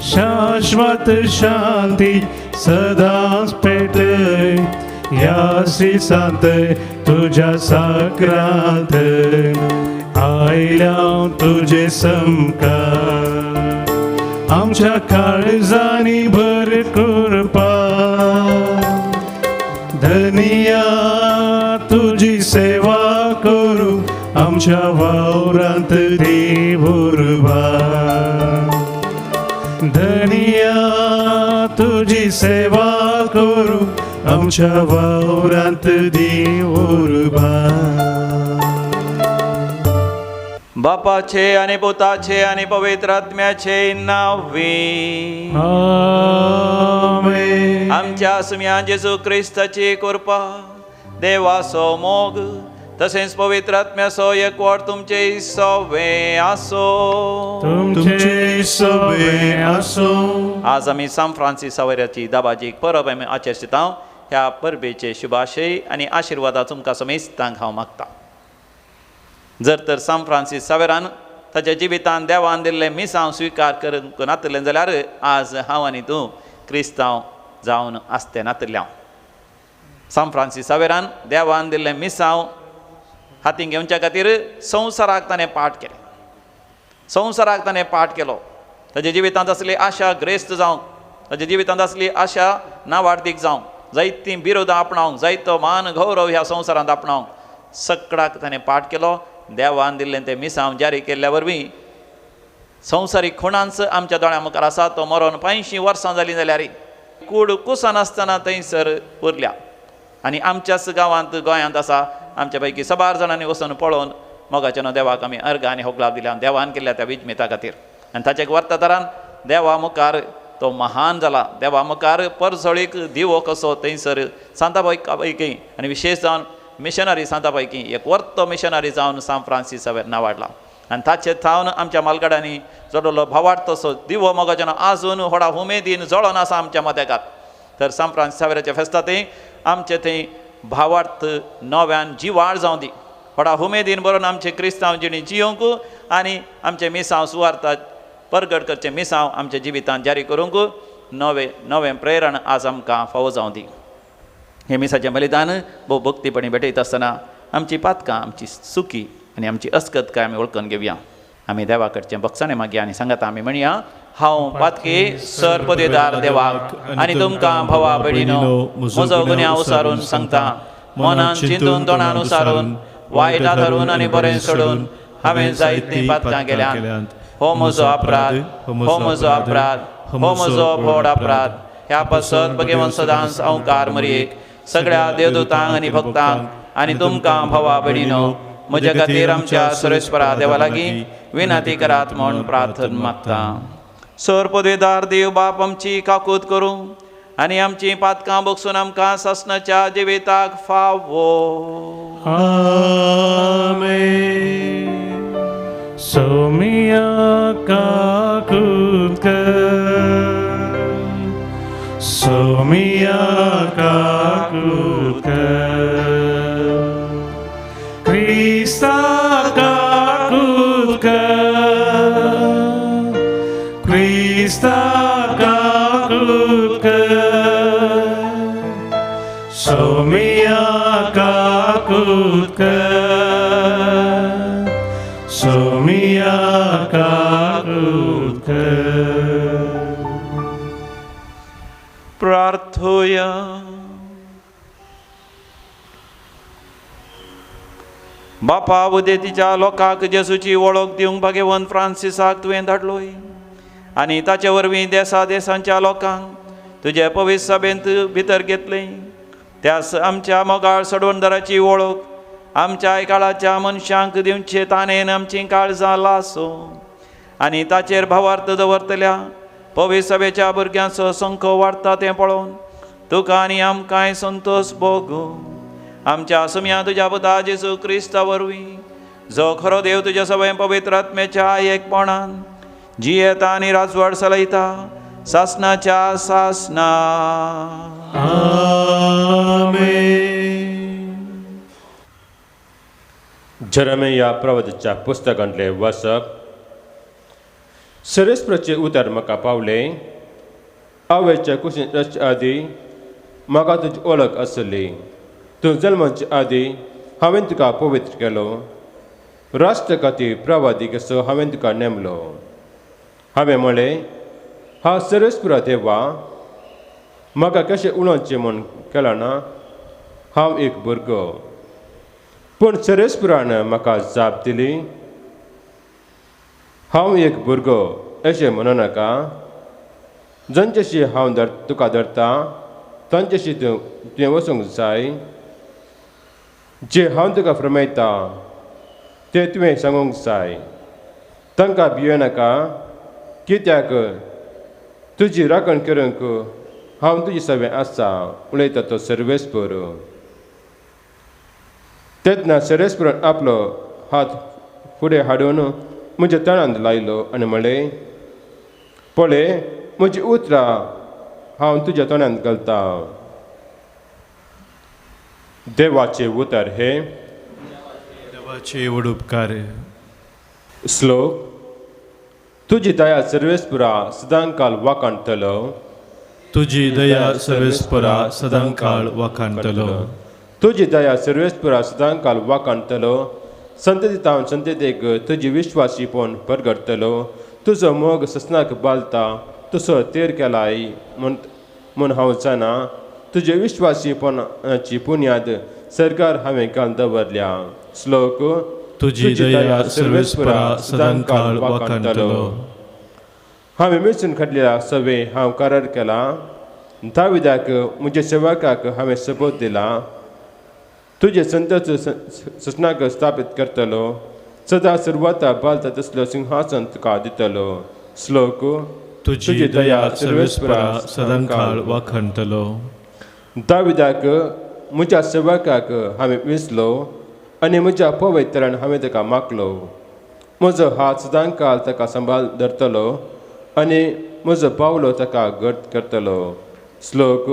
शाश्वत शांती सदांच पेटय याशी सांतय तुझ्या साकरात आयल्या तुझे समकार आमच्या काळजानी भरपूर धनिया तुझी सेवा करू आमच्या वावरांत देवूर धनिया तुझी सेवा करू आमच्या वावरांत देवूर बापाचे आणि पुताचे आणि पवित्र आत्म्याचे नावे आमेन. आमच्या सुम्या जेजू ख्रिस्ताची कृपा देवासो मोग तसेच पवित्र आत्म्यासो एकवट तुमचे सवे आसो तुमचे सवे आसो. आज आम्ही सान फ्रांसीस सावेराची दाबाजीक परब आमी आचरिता. ह्या परबेचे शुभाशय आणि आशिर्वादा तुमकां समेस्तांक हांव मागता. जर तर सान फ्रांसीस सावेरान ताच्या जिवितान देवान दिल्ले मिसांव स्विकार करूंक नातलें जाल्यार आज हांव आनी तूं क्रिस्तांव जावन आसते नातल्या. सान फ्रांसीस सावेरान देवान दिल्ले मिसांव हातीन घेवच्या खातीर संवसाराक ताणें पाठ केलें. संवसाराक ताणें पाठ केलो. ताच्या जिवितांत आसली आशा ग्रेस्त जावंक, ताच्या जिवितांत आसली आशा नावार्थीक जावंक, जायतीं बिरोधां आपणावंक, जायतो मान गौरव ह्या संवसारांत आपणावंक सगळ्याक ताणें पाठ केलो. देवान दिल्लें तें मिसांव जारी केल्ल्या वरवीं संवसारीक खुणांच आमच्या दोळ्यां मुखार आसा. तो मरोन 85 वर्सां जालीं जाल्यार कूड कुसान आसतना थंयसर उरल्या आनी आमच्याच गांवांत गोंयांत आसा. आमच्या पैकी 7 जाणांनी वचून पळोवन मोगाच्या देवाक आमी अर्घ आनी होगलाब दिल्या देवान केल्ल्या त्या विजमेता खातीर. आनी ताचे वर्ता तरान देवा मुखार तो महान जाला. देवा मुखार परसळीक दिवो कसो थंयसर सांताबाईका पैकी आनी विशेश जावन मिशनरी सांतापैकी एक वर्तो मिशनरी जावन सान फ्रांसीस सावेर नांवाडला. आनी ताचे थावन आमच्या मालगड्यांनी जोडलो भावार्थ तसो दिवो मोगाच्यान आजून व्हडा उमेदीन जळोन आसा आमच्या मदेकात. तर सान फ्रांसीस सावेराच्या फेस्ता थंय आमचे थंय भावार्थ नव्यान जिवाळ जावं दी. व्हडा उमेदीन बरोवन आमचे क्रिस्तांव जिणी जियोंक आनी आमचे मिसांव सुवार्ता परगट करचे मिसांव आमच्या जिवितांत जारी करूंक नवें प्रेरण आज आमकां फावो जावं दी. हे मिसाचें बलिदान भोव भक्तीपणी भेटयत आसतना आमची पातकां आमची सुखी आनी आमची अस्कतकाय आमी वळखून घेवया. आमी देवा कडचें बक्षाणें मागया आनी सांगात आमी म्हणया हांव पातके सरपदेदार देवाक आनी तुमकां भवा भयणीनो म्हजो गुन्यांव उसारून सांगता. मनान चिंतून तोंडान उसारून वायटा धरून आनी बरें सोडून हांवें जायतीं पातकां केल्यात. हो म्हजो अपराध, हो म्हजो अपराध, हो म्हजो व्हड अपराध. ह्या पासत भगवंत सदांच अवकार मरयेक सगळ्या देवदूतांक आनी भक्तांक आनी तुमकां भवा भयणीनो म्हजे खातीर आमच्या सुरेश्वरा देवा लागीं विनंती करात म्हूण प्रार्थना मागता. सरपदेदार देव बाप आमची काकूत करूं आनी आमची पातकां बगसून आमकां ससनाच्या जिविताक फावो. आमेन. सोमिया काकूत कर, सोमिया काकूत कर, क्रिस्ता काकूत कर, क्रिस्ता काकूत कर, सोमिया काकूत कर, सोमिया काकूत कर. प्रार्थोया. बापा उदेतीच्या लोकांक जेसूची वळख दिवंक भगवंत फ्रांसिसाक तुवें धाडलोय आनी ताचे वरवीं देशा देशांच्या लोकांक तुजे पवित्र सभेंत भितर घेतले. त्या आमच्या मोगाळ सडवणदाराची वळख आमच्या काळाच्या मनशांक दिवचे ताणेन आमची काळजां लासो आनी ताचेर भावार्थ दवरतल्या पवित्र सभेच्या भुरग्यांचो संख्य वाडटा तें पळोवन तुका आनी आमकांय संतोश भोगो. आमच्या सुम्या तुज्या पुता जेसू क्रिस्ता वरवीं जो खरो देव तुज्या सभें पवित्र आत्म्याच्या एकपणान जियेता आनी राजवट चलयता सासनाच्या सासना. जरमेया प्रवचच्या पुस्तकांतले वाचप. सरेस्प्रचे उतर म्हाका पावले. आवयच्या कुशीच्या आदी म्हाका तुजी ओळख आसली. तूं जल्माचे आदी हांवें तुका पवित्र केलो. राष्ट्र खातीर प्रवादीक असो हांवें तुका नेमलो. हांवें म्हळें हा सरेस्पुरा देवा म्हाका कशें उलोवचें म्हूण केलां ना. हांव एक भुरगो. पूण सरेस्पुरान म्हाका जाप दिली हांव एक भुरगो अशें म्हणूं नाका. जंचेशी हांव तुका धरता तांचेशी तुवें वचूंक जाय. जे हांव तुका फरमायता तें तुवें सांगूंक जाय. तांकां भियो नाका कित्याक तुजी राखण करूंक हांव तुजी सभें आसा उलयता तो सर्वेस्पर. तेन्ना सर्वेस्परान आपलो हात फुडें हाडून म्हज्या तळांत लायलो आनी म्हळें पळय म्हजी उतरां हांव तुज्या तोंडांत घालता. देवाचे उतर हे. देवाचे वडुपकार. श्लोक. तुजी दया सर्वेस्पुरा सदांकाळ वाखाणतलो. तुजी दया सर्वेस्परा सदांकाळ वाखाणतलो. तुजी दया सर्वेस्पुरा सदांकाळ वाखाणतलो. संततीतावन संततेक तुजी विश्वासीपण परगडतलो. तुजो मोग ससनाक बालता तुजो तेर केलाय म्हूण हांव जाणा. तुजे विश्वासीपणाची बुन्याद सरकार हांवें घालून दवरल्या. श्लोक. तुजी दया सर्वेस्परा सदांकाळ वाखाणतलो. हांवें मेळचून खाटलेल्या सवे हांव करार केला. दाविदाक म्हज्या सेवकाक हांवें सबूत दिला. तुजे संतच ससनाक स्थापीत करतलो. सदा सुरवाता बालता तसलो सिंहासन तुका दितलो. श्लोक. तुजी दया सर्वेस्परा सदांकाळ वाखाणतलो. दाविदाक म्हज्या सेवकाक हांवें विसलो आनी म्हज्या पवित्रान हांवें ताका मागलो. म्हजो हात सदांकाळ ताका सांबाळ धरतलो आनी म्हजो पावलो ताका घट करतलो. श्लोक.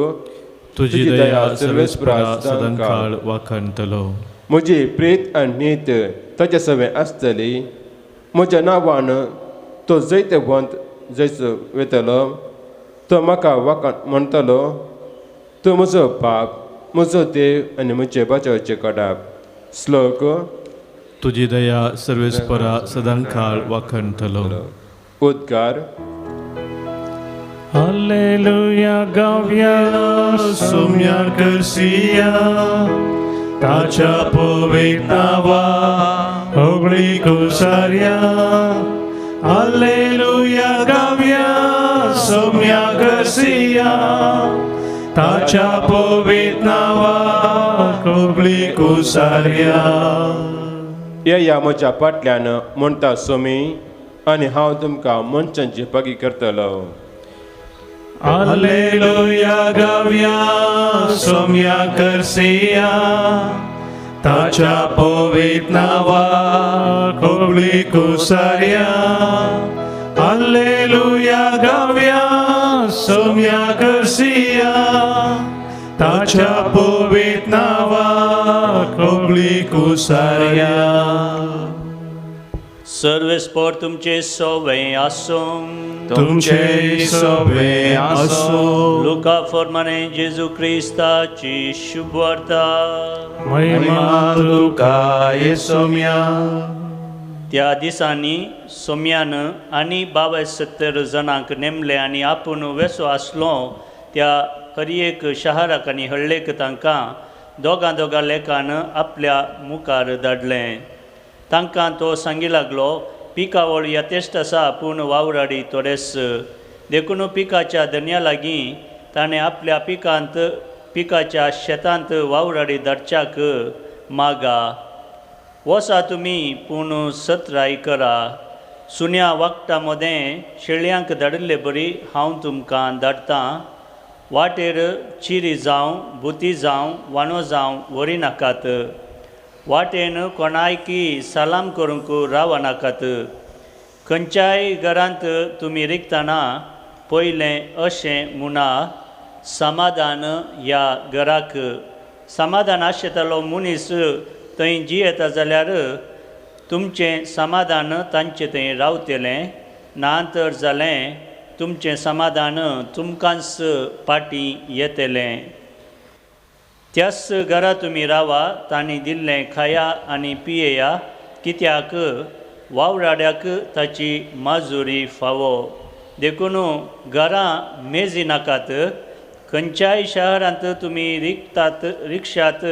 तुजी दया सर्वेस्परा सदांकाळ वाखाणतलो. म्हजी प्रीत आनी नीत ताचे सवें आसतली. म्हज्या नांवान तो जैत वंत जैसो वेतलो. तो म्हाका म्हणटलो तूं म्हजो बाप म्हजो देव आनी म्हजे बचावचे कडाप. श्लोक. तुजी दया सर्वेस्परा सदांकाळ वाखाणतलो. उद्गार. Alleluia गावया सोम्या करसिया ताच्या पवित्र नावा होगळी कुसार्या. Alleluia गावया सोम्या करसिया ताच्या पवित्र नावा होगळी कुसार्या. या म्हज्या फाटल्यान म्हणटा सोमी आनी हांव तुमकां मनशांची पागी करतलो. Alleluia गावया सोम्या करसिया ताच्या पवित्र नावा होगळी कुसार्या. Alleluia गावया सोम्या करसिया ताच्या पवित्र नावा होगळी कुसार्या. सर्वेस्पर तुमचे सवे आसूं. तुमचे सवे आसूं. लुका फर्माने जेजू क्रिस्ताची शुभ वार्ता. महिमा तुका येसोम्या. त्या दिसांनी सोम्यान आनी 72 जाणांक नेमले आनी आपूण वेसो आसलो त्या खरी एक शहराक आनी हळ्ळेक तांकां दोगां लेखान आपल्या मुखार धाडलें. तांकां तो सांगी लागलो, पिकावळ यथेश्ट आसा पूण वावराडी थोडेच. देखून पिकाच्या धन्या लागीं ताणें आपल्या पिकाच्या शेतांत वावराडी धाडच्याक मागा. वसा तुमी पूण सतराय करा. सुन्या वखटा मदें शेळयांक धाडिल्ले बरी हांव तुमकां धाडटां. वाटेर चिरी जावं बुती जावं वांडो जावं व्हरी नाकात. वाटेन कोणायकी सलाम करूंक रावनाकात. खंयच्याय घरांत तुमी रिगतना पयलें अशें म्हणा, समाधान ह्या घराक. समाधान आशेतालो मनीस थंय जियेता जाल्यार तुमचें समाधान तांचे थंय रावतलें. नातर जालें तुमचें समाधान तुमकांच पाटी येतलें. त्याच घरा तुमी रावा, तांणी दिल्लें खाया आनी पियेया, कित्याक वावराड्याक ताची माजुरी फावो. देखून घरां मेजी नाकात. खंयच्याय शहरांत तुमी रिक्षात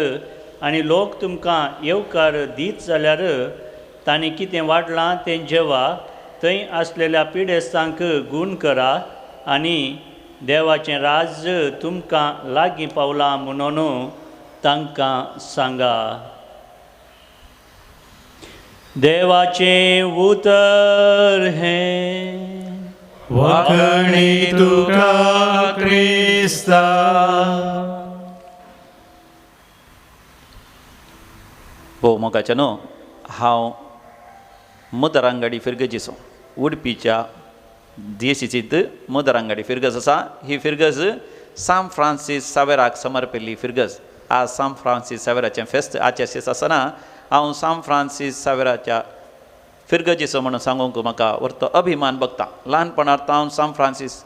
आनी लोक तुमकां येवकार दीत जाल्यार तांणी कितें वाडलां तें जेवा. थंय आसलेल्या पिडेस्तांक गूण करा आनी देवाचें राज तुमकां लागीं पावलां म्हणून तांकां सांगा. देवाचें उतर हें. वाकणी तुका क्रिस्ता. भोव मोगाचें न्हू, हांव मदरांगाडी फिरगजीचो उडपीच्या देशीचीत मदरांगाडी फिरगज आसा. ही फिरगज सान फ्रांसीस सावेराक समर्पिल्ली फिरगज. आज सान फ्रांसीस सावेराचें फेस्त आचेसीस आसतना हांव सान फ्रांसीस सावेराच्या फिरगजीचो म्हणून सांगूंक म्हाका व्हरतो अभिमान भोगता. ल्हानपणांत हांव सान फ्रांसीस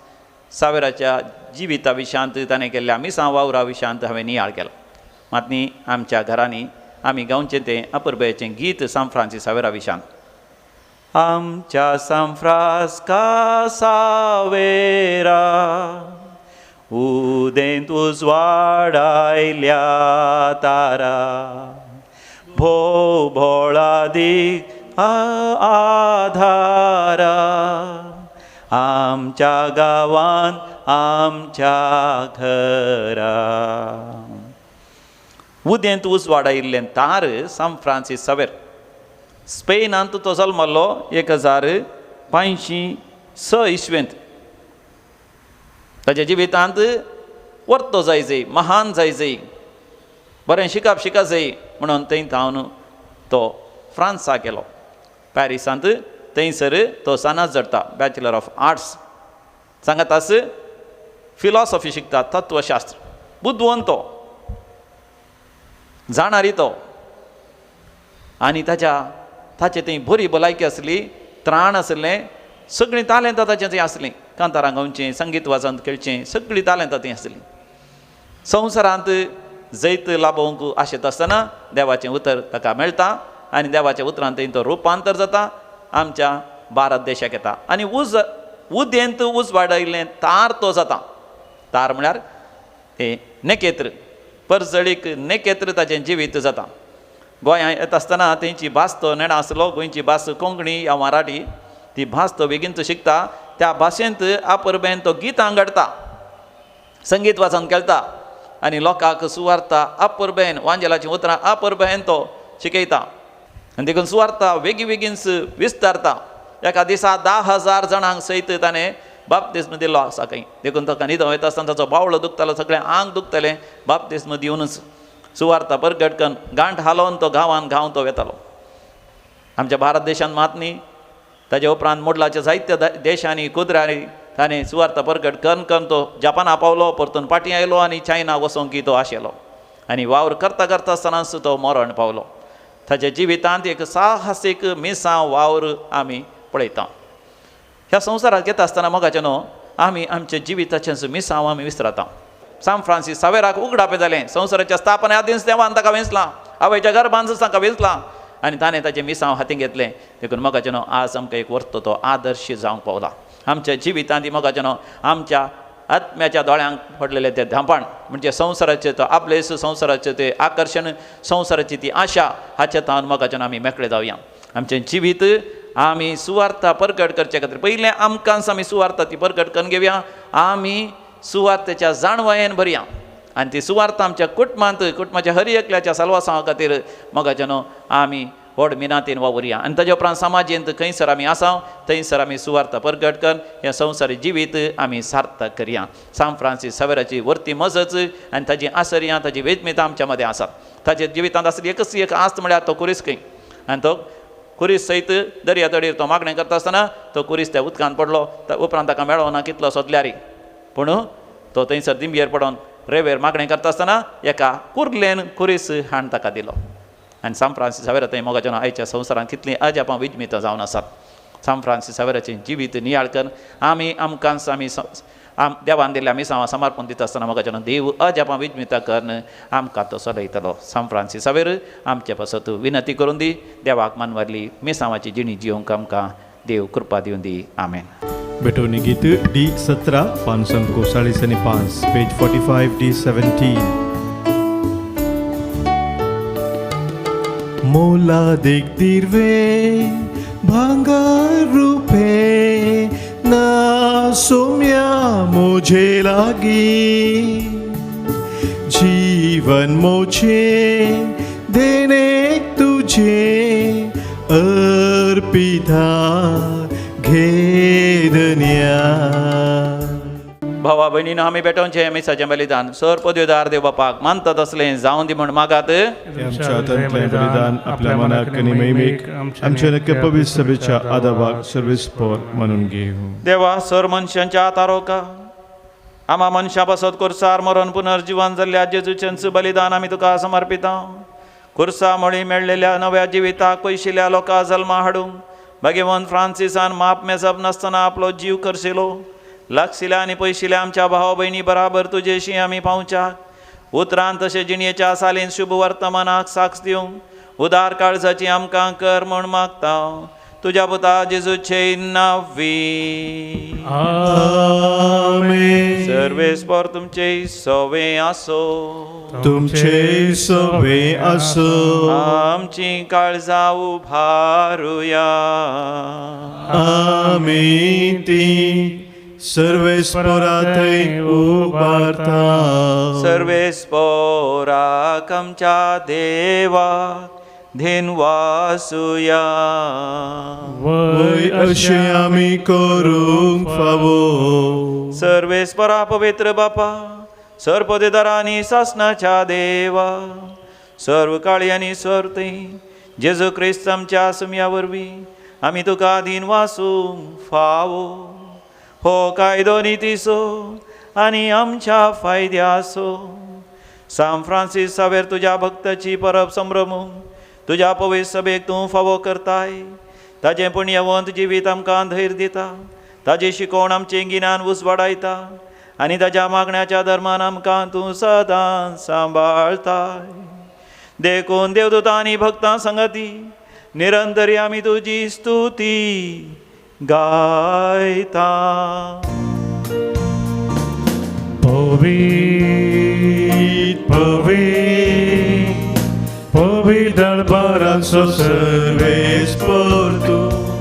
सावेराच्या जिविता विशयांत ताणें केल्ल्या मिसां वावरा विशयांत हांवें नियाळ केला. मात न्ही आमच्या घरांनी आमी गांवचें तें अपुरबेचें गीत सान फ्रांसीस सावेरा विशयान. आमच्या सान फ्रांस्का सावेरा उदेंत उजवाडायल्या तारा, भोवभोळा दीक आधारा, आमच्या गांवांत आमच्या घरा. उदेंत उजवाडायिल्लें तार सान फ्रांसीस सावेर. स्पेनांत तो जल्मलो 1506 इसवेंत. ताच्या जिवितांत वर्तो जायजय, महान जायजय, बरें शिकप जाय म्हणून थंय थावन तो फ्रांसाक गेलो. पॅरिसांत थंयसर तो सानास जडटा, बॅचलर ऑफ आर्ट्स. सांगातास फिलॉसॉफी शिकता, तत्वशास्त्र. बुद्धवंत तो, जाणारी तो. आनी ताचे थंय बरी भलायकी आसली, त्राण आसलें, सगळीं तालेंतां ताचें थंय आसलीं. कांतारां गावचें, संगीत वाजोवन खेळचें, सगळीं तालेंतां थंय आसलीं. संवसारांत जैत लाभोवंक आशेत आसतना देवाचें उतर ताका मेळटा आनी देवाच्या उतरांत थंय तो रुपांतर जाता, आमच्या भारत देशाक येता. आनी उदेंत उजवाडायिल्लें तार तो जाता. तार म्हळ्यार हे नेकेत्र, परजळीक नेकेत्र ताचें जिवीत जाता. गोंयांत येता आसतना थंयची भास तो नेणा आसलो. गोंयची भास कोंकणी या मराठी, ती भास तो बेगीन तो शिकता. त्या भाशेंत आपरबेन तो गितां घडटा, संगीत वाचन खेळटा आनी लोकांक सुवार्ता आपरबेन, वांजेलाचीं उतरां आपरबेन तो शिकयता. आनी देखून सुवार्ता बेगीन विस्तारता. एका दिसा 10,000 जाणांक सयत ताणें बाप्तिस्म दिल्लो आसा खंय. देखून ताका न्हिदो वयता आसतना ताचो बावळो दुखतालो, सगळें आंग दुखतलें. बाप्तिस्म दिवनूच सुवार्ता परगट करून गांठ हालोवन तो गांवान तो वेतालो. आमच्या भारत देशांत मात न्ही, ताचे उपरांत मोडलाच्या जायत्या देशांनी कुदरांनी ताणें सुवार्ता परगट करून तो जपाना पावलो, परतून फाटीं आयलो आनी चायना वचोंक तो आशिल्लो. आनी वावर करता आसतनाच तो मरण पावलो. ताच्या जिवितांत एक साहसीक मिसां वावर आमी पळयता. ह्या संवसारांत येता आसतना मोगाचें न्हू, आमी आमच्या जिविताचें मिसांव आमी विसरता. सान फ्रांसीस सावेराक उगडापें जालें. संवसाराच्या स्थापने आदींच देवान ताका वेंचलां, आवयच्या गर्भांत ताका वेंचलां आनी ताणें ताचें मिसांव हातीन घेतलें देखून मोगाचें न्हू आज आमकां एक व्हरतो तो आदर्श जावंक पावला आमच्या जिवितांत मोगाचें न्हू आमच्या आत्म्याच्या दोळ्यांक पडलेलें तें धांपण म्हणजे संवसाराचें तो आपलेस संवसाराचें तें आकर्शण संवसाराची ती आशा हाचे तावन मोगाचें आमी मेकळे जावया आमचें जिवीत आमी सुवार्ता परगट करचे खातीर पयलें आमकांच आमी सुवार्ता ती परगट करून घेवया आमी सुवार्तेच्या जाणवयेन भरया आनी ती सुवार्ता आमच्या कुटुंबाच्या हर एकल्याच्या साल्वासांवा खातीर मोगाचें न्हू आमी व्हड मिनातीन वावरया आनी ताजे उपरांत समाजींत खंयसर आमी आसां थंयसर आमी सुवार्ता परगट करून हें संवसारी जिवीत आमी सार्थक करया सांत फ्रांसीस सावेराची वर्ती मजत आनी ताजी आसर्यां ताजी वेदमिता आमच्या मदें आसात ताचे जिवितांत आसली एकच एक आस्त म्हळ्यार तो कुरीस खंय आनी तो कुरीस सयत दर्या तडीर तो मागणें करता आसतना तो कुरीस त्या उदकांत पडलो उपरांत ताका मेळ्ळो ना कितलो सोदल्यार पूण तो थंयसर दिंबयेर पडोन रेंवेर मागणें करता आसतना एका कुर्लेन कुरीस हाण ताका दिलो आनी सांत फ्रांसीस सावेरा थंय मोगाचें आयच्या संवसारांत कितलीं अजापां विजमितां जावन आसात सांत फ्रांसीस सावेराचें जिवीत नियाळ कर आमी आमकांच आमी देवान दिल्ल्या मिसांवां समर्पण दिता आसतना मोगाचें देव अजापां विजमितां करन आमकां तो चलयतलो सांत फ्रांसीस सावेर आमचे पासत विनंती करून दी देवाक मानवारली मिसांवाची जिणी जिवंक आमकां देव कृपा दिवन दी आमेन बेटोनी गीत D17 5 45 पेज 45 D17 मोला देख दिर्वे भांगार रूपे ना सोम्या मुझे लागी जीवन मोचे देने तुझे अर्पिता घेदन्या भावा भयणीनो आमी बेटोवचें मिसाचें बलिदान सर पदवेदार देव बापाक मानतात असलें जावं दी म्हण मागात आमच्या हातांतलें बलिदान आपल्या मनाक आनी मैमेक आमच्या नक्की पवित्र सभेच्या आदाबाक सर्वेस्पर म्हणून घेऊ देवा सर मनशांच्या आतारोका आमा मनशां पासत कुर्सार मरण पुनर्जीवन जाल्ल्या जेजूचें बलिदान आमी तुका समर्पिता कुर्सा मळी मेळ्ळेल्या नव्या जिविताक पयशिल्ल्या लोकां जल्मा हाडूंक भगवंत फ्रांसिसान माप मेजप नासतना आपलो जीव करशिलो लागशिल्या आनी पयशिल्ल्या आमच्या भाव भयणी बराबर तुजेशी आमी पावच्याक उतरांत तशें जिणयेच्या सालीन शुभ वर्तमानाक साक्ष दिवंक उदार काळजाची आमकां कर म्हूण मागता तुज्या पुता जेजूचे नांवी आमेन सर्वेस्पर तुमचे सवे आसो तुमचे सवे असो आमची काळजां उभारुया आमी ती सर्वेस्पराथय उबारता सर्वेस्पराक आमच्या देवा धेनवासुया वय अशे आमी करूंक फावो सर्वेस्परा पवित्र बापा सर्पदेदारांनी सासनाच्या देवा सर्व काळी आनी सर्ती जेजू क्रिस्त आमच्या सुम्या वरवीं आमी तुका दिन वासूंक फावो हो कायदो नितीसो आनी आमच्या फायद्यासो सांत फ्रांसीस सावेर तुज्या भक्ताची परब संभ्रमूंक तुज्या पवित्र सभेक तूं फावो करताय ताजें पुण्यवंत जिवीत आमकां धैर्य दिता ताजें शिकोवण आमचें गिन्यान उसवाडायता आनी ताज्या मागण्याच्या धर्मान आमकां तूं सदां सांबाळताय देखून देवदूतां आनी भक्तां संगती निरंतरी आमी तुजी स्तुती गायता पवित्र दरबारांचो सर्वेस्पर तूं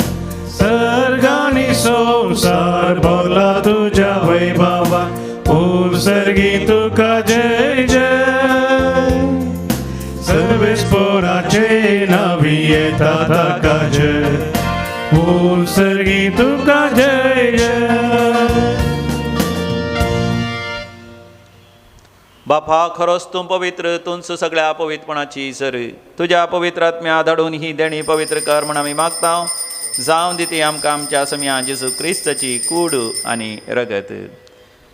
सर्गांनी संवसार भोगला तुज्या वैभवा उत्सर्गी तुका जय जय सर्वेस्पराचे नावी येता ताका जय उत्सर्गी तुका जय जय बापा खरोच तूं पवित्र तूंच सगळ्या पवित्रपणाची सर तुज्या पवित्र आत्म्या धाडून ही देणी पवित्र कर म्हण आमी मागता जावं दी ती आमकां आमच्या सम्या जेजू क्रिस्ताची कूड आनी रगत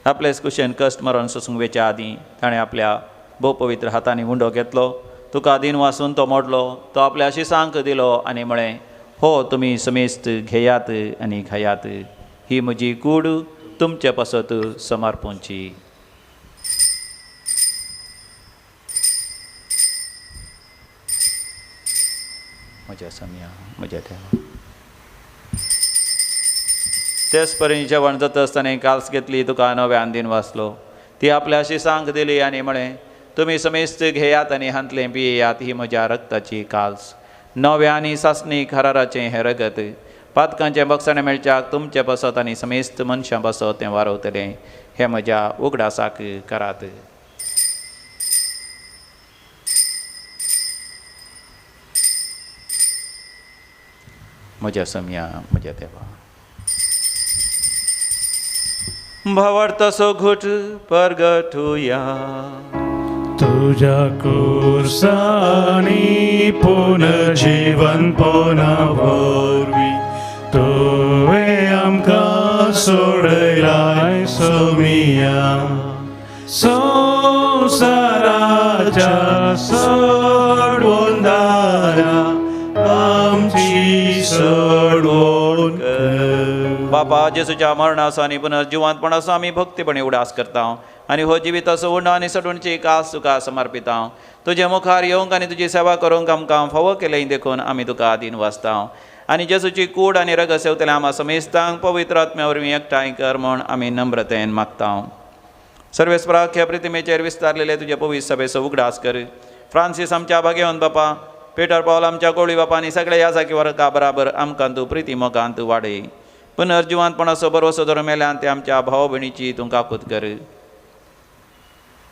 आपलेच कुशेन कश्ट मरण सोसूंक वेच्या आदीं ताणें आपल्या भोव पवित्र हातांनी हुंडो घेतलो तुका दिन वासून तो मोडलो तो आपल्या शिसांक दिलो आनी म्हळें हो तुमी समेस्त घेयात आनी खायात ही म्हजी कूड तुमचे पासत समर्पूंची म्हज्या सम्या म्हज्या देवा. तेच परीन जेवण जाता आसतना काल्स घेतली तुका नव्यान दिन वाचलो. ती आपल्या शिसांक दिली आनी म्हळें तुमी समेस्त घेयात आनी हांतलें पियेयात ही म्हज्या रक्ताची काल्स. नव्या आनी सासणीक हराराचें हें रगत पातकांचें बक्षणें मेळच्याक तुमचें बसत आनी समेस्त मनशां बसत तें वारवतलें हें म्हज्या उगडासाक करात. म्हज्या सम्या म्हज्या देवा. भावार्थाचो घोट परगटुया. तुझ्या कुर्सानी पुनर्जीवन पोना वरवी तुवें आमकां सोडलाय सोमिया. संवसाराच्या सोडवून दारा आमची सोडवण कर. बापा जेसूच्या मरणाचो आनी पुनर्जिवांतपणाचो आमी भक्तीपणे उडास करता आनी हो जिविताचो उंड आनी सडूणची कास तुका समर्पिता. तुजे मुखार येवंक आनी तुजी सेवा करूंक आमकां फावो केलें देखून आमी तुका आदीन वाचता आनी जेसूची कूड आनी रगत सेवतले आम्हा समेस्तांक पवित्र आत्म्या वरवीं एकठांय कर म्हूण आमी नम्रतेन मागता. सर्वेस्पराख्या प्रितिमेचेर विस्तारलेले तुजे पवित्र सभेचो उगडास कर. फ्रांसीस आमच्या भाग्यवंत बापा, पेटर पावल आमच्या कोळी बापा आनी सगळ्या याजाकी वर्गा बराबर आमकां तूं प्रिती मोगांत वाडय. पुनर्जिवांतपणाचो बरोसो धरून मेल्यान ते आमच्या भाव भयणीची तूं काकूत कर.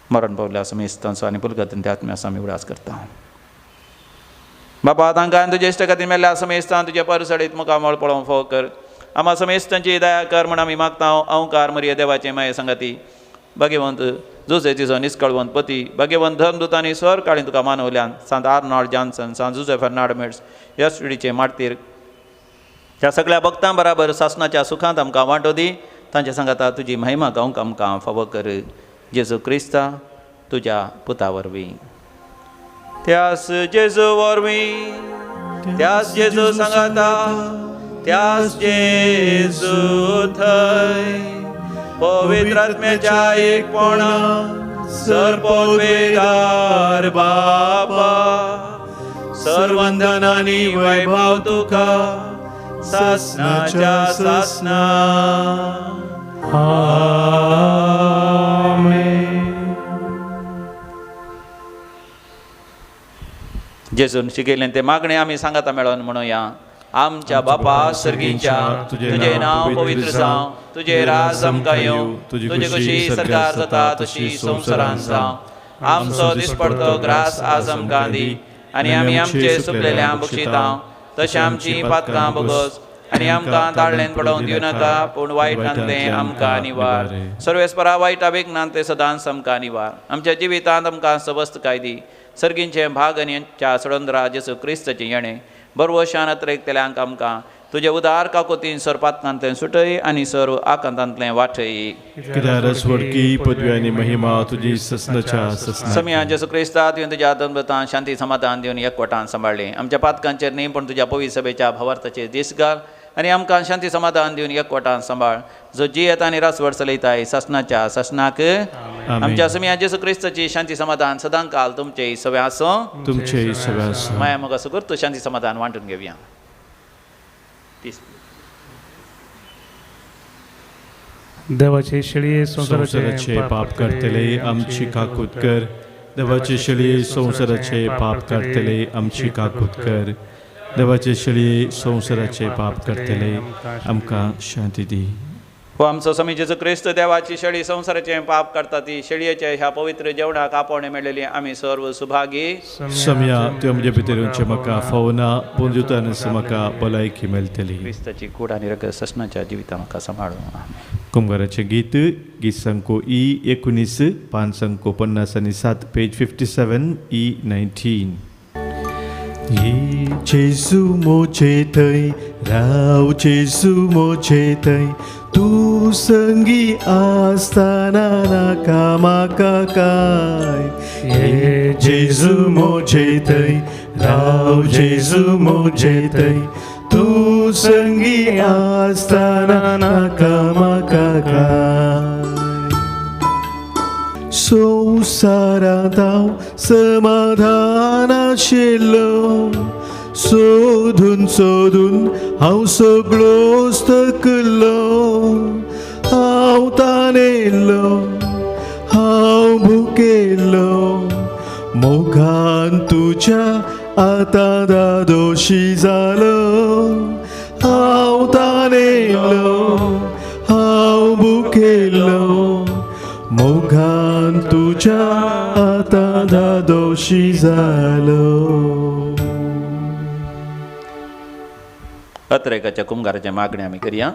मरण पावल्या समेस्तांचो आनी पुलगतीन त्या आत्म्याचो आमी उडास करता. बापा तांकां तुजे इश्ट खातीर मेल्ल्या समेस्तान तुजे परसडीत मुखामळ पळोवंक फोव कर. आम्हा समेस्तांची दया कर म्हण आमी मागता. अवकार मरिये देवाचे माये संगती, भाग्यवंत जोसेफीचो निश्कळवंत पती, भाग्यवंत धर्मदूतांनी स्वर काडीन तुका मानवल्यान सांत आर्नॉल्ड जॉन्सन, सांत जुझेफ फर्नांडमेट्स, यस्टिडीचे मार्तीर ह्या सगळ्या भक्तां बराबर सासणाच्या सुखांत आमकां वांटो दी. तांच्या सांगाता तुजी महिमा गावंक आमकां फावो कर. जेजू क्रिस्ता तुज्या पुता वरवीं. त्यास जेजू वरवीं, त्यास जेजू सांगाता, त्यास जेजू थंय पवित्र आत्म्याच्या एकपणा सरपवेदार बापा सर्वंदन आनी वैभव तुका सासणाच्या सासणा. जेजून शिकयलें ते मागणें आमी सांगाता मेळोन म्हणुया. आमच्या बापा सर्गीच्या तुझे नांव पवित्र जावं, तुझे राज आमकां येवं, तुजी कशी सरकार जाता तशी संवसारांत जावं. आमचो दिसपडतो ग्रास आज आमकां दी आनी आमी आमचे चुकलेल्यांक बक्षिता तशें आमची पातकां बोगस आनी आमकां दाळ्ळेन पडोवंक दिवं नाका, पूण वायटांतलें आमकां निवार. सर्वेस्परा वायटा विघ्नांत ते सदांच आमकां निवार. आमच्या जिवितांत आमकां सबस्त काय दी. सर्गींचे भाग आनी च्या सडोंदरा जेसू क्रिस्ताचें येणें बरवो शानत रेकतल्यांक आमकां तुजे उदार काकोतीन सर पातकांतलें सुटय आनी सर आकांतांतलें वाटय. कित्याक स्वर्गी पदवी आनी महिमा तुजी ससनाच्या ससना. सम्या जेसू क्रिस्ता तुवें तुज्या आदमतान शांती समाधान दिवन एकवटान सांबाळलें. आमच्या पातकांचेर न्ही पण तुज्या पवित्र सभेच्या भावार्थाचेर दीस घाल आनी आमकां शांती समाधान दिवन एकवटान सांबाळ. जो जियेत आनी रासवड चलयताय ससनाच्या ससनाक. आमच्या सम्या जेसू क्रिस्ताची शांती समाधान सदां काल तुमचे सवे आसूं. तुमचे सवे आसूं. माया मोग असो करतो शांती समाधान वांटून घेवया. देवाचे शेळये संवसाराचे पाप करतले आमची काकूत कर. देवाचे शेळये संवसाराचे पाप करतले आमची काकूत कर. देवाचे शेळये संवसाराचे पाप करतले आमकां शांती दी. हो आमचो समी जेजू क्रिस्त देवाची शेळी संवसाराचें पाप करता ती शेळयेच्या ह्या पवित्र जेवणाक आपोवणे मेळिल्ली आमी सर्व सुभागी. सम्या तुवें म्हजे भितरूंचे म्हाका फावना पूण दिवतानच म्हाका भलायकी मेळटली. क्रिस्ताची कूड आनी रगत ससनाच्या जिवितां म्हाका सांबाळूं. कुंभाराचे गीत संको E19 पान संको 50 पेज 57 E19. जेसू मोचे थंय राव, जेसू मोचे थंय तूं संगी आसतना नाका म्हाका काय. जेजू मोचे थंय राव, जेजू मोचे थंय तूं संगी आसतना नाका म्हाका काय. संवसारांत हांव समाधान आशिल्लो, सोदून सोदून हांव सगळोच थकलो, हांव ताणेलो, हांव भुकेलो, मोगान तुज्या आतां दादोशी जालो, हांव ताणेलो, हांव भुकेलो, मोगान तुज्या आतां दादोशी जालो. अत्रेकाच्या कुंभाराच्या मागणी आमी करया.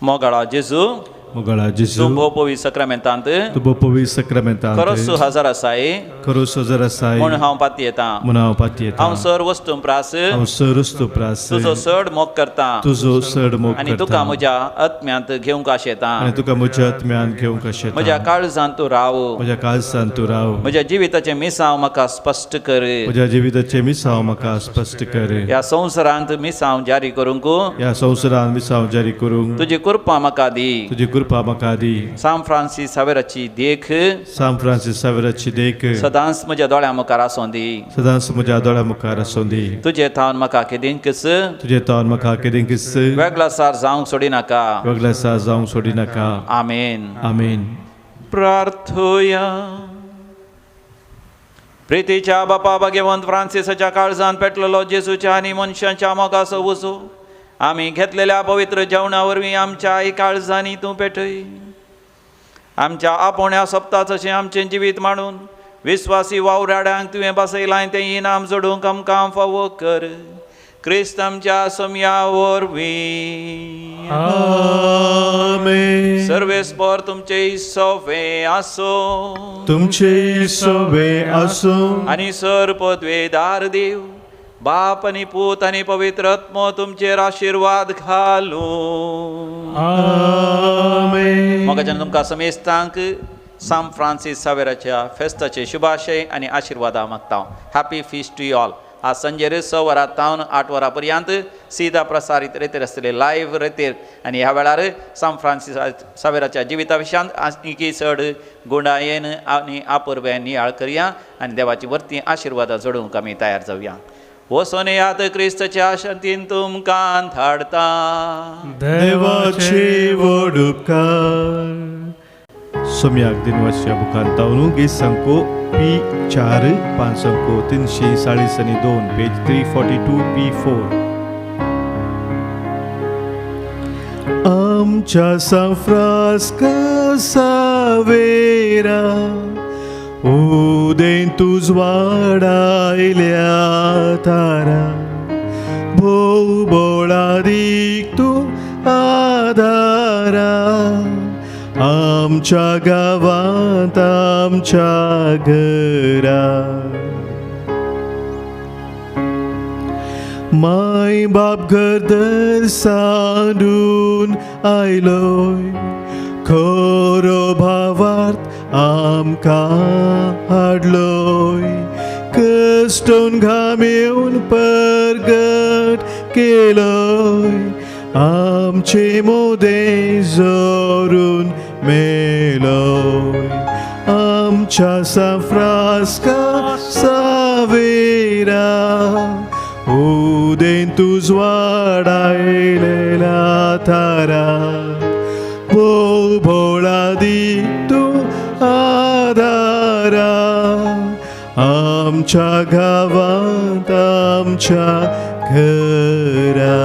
मोगाळा जेजू, मोगाळा जेजू, तूं भोव पवित्र सक्रामेंतांत तुबो पवित्र सक्रामेंतांत खरोच हजर आसाय खरोच हजर आसाय म्हूण हांव पाती येता. म्हूण हांव पाती येता. हांव सर वस्तू प्रास हांव सरस्तू प्रास तुजो चड मोग करता तुजो चड मोग आनी तुका करता म्हज्या आत्म्यांत घेवंक आशेता. आनी तुका म्हज्या आत्म्यान घेवंक आशेता. म्हज्या काळजांत तूं राव, म्हज्या काळजांत तूं राव. म्हज्या जिविताचें मिसांव म्हाका स्पश्ट कर. म्हज्या जिविताचे मिसांव म्हाका स्पश्ट कर. ह्या संवसारांत मिसांव जारी करूंक ह्या संवसारान मिसांव जारी करूंक तुजी कृपा म्हाका दी. तुजी कृपा म्हाका दी. सांत फ्रांसीस सावेराची देख सांत फ्रांसीस सावेराची देख सदांच म्हज्या दोळ्या मुखार आसूं दी. सदांच म्हज्या दोळ्या मुखार आसूं दी. तुजे थावन म्हाका केदींकच तुजे तोंड म्हाका केदींकच वेगळासार जावंक सोडिनाका. वेगळासार जावंक सोडिनाका. आमेन. आमेन. प्रार्थोया. प्रितीच्या बापा भगवंत फ्रांसिसाच्या काळजांत पेटलेलो जेजूच्या आनी मनशांच्या मोगाचो वजो आमी घेतलेल्या पवित्र जेवणा वरवीं आमच्या काळजांनी तूं पेटय. आमच्या आपोण्या सप्ताच अशें आमचें जिवीत मांडून विस्वासी वावराड्यांक तुवें बसयलां तें इनाम जोडूंक आमकां फावो कर. क्रिस्त आमच्या समया वरवीं. आमेन. सर्वेस्पर तुमचे सवे आसो. तुमचे सवे आसो. आनी सर पदवेदार देव बाप आनी पूत आनी पवित्र आत्मो तुमचेर आशिर्वाद घालूं. आमेन. मोगाच्यान तुमकां समेस्तांक सांत फ्रांसीस सावेराच्या फेस्ताचे शुभाशय आनी आशिर्वादा मागता. Happy feast to you all. आज संजेर 6 वरांतावन 8 वरां पर्यंत सीधा प्रसारीत रेतेर आसतले लायव्ह रेतेर. आनी ह्या वेळार सांत फ्रांसीस सावेराच्या जिविता विशयांत आनीक चड गुणायेन आनी आपुर्ब्यान नियाळ करया आनी देवाची वर्ती आशिर्वादां जोडूंक आमी तयार जावया. वसोन यात क्रिस्ताच्या शांतीन तुमकां धाडता. देवाचे व्हड उपकार. सम्याक दिनवासच्या बुकान तावनू गीत संको P4 5 संको 342 पेज 342 P4. आमच्या सांफ्रास्का सावेरा उदेन तुज वाडायल्या तारा भोव बोळादीक तूं आदारा आमच्या गावांत आमच्या घरा. माय बाप घर सांडून आयलोय खरो भावार्थ आमकां हाडलोय. कश्टोन घाम येवन परगट केलोय आमचे मोदे जोरून मेलोय. आमच्या सांफ्रास्का सावेरा उदेन तुज वाडायलेल्या तारा भोव भोळादीक तूं आदारा आमच्या गावांत आमच्या घरा.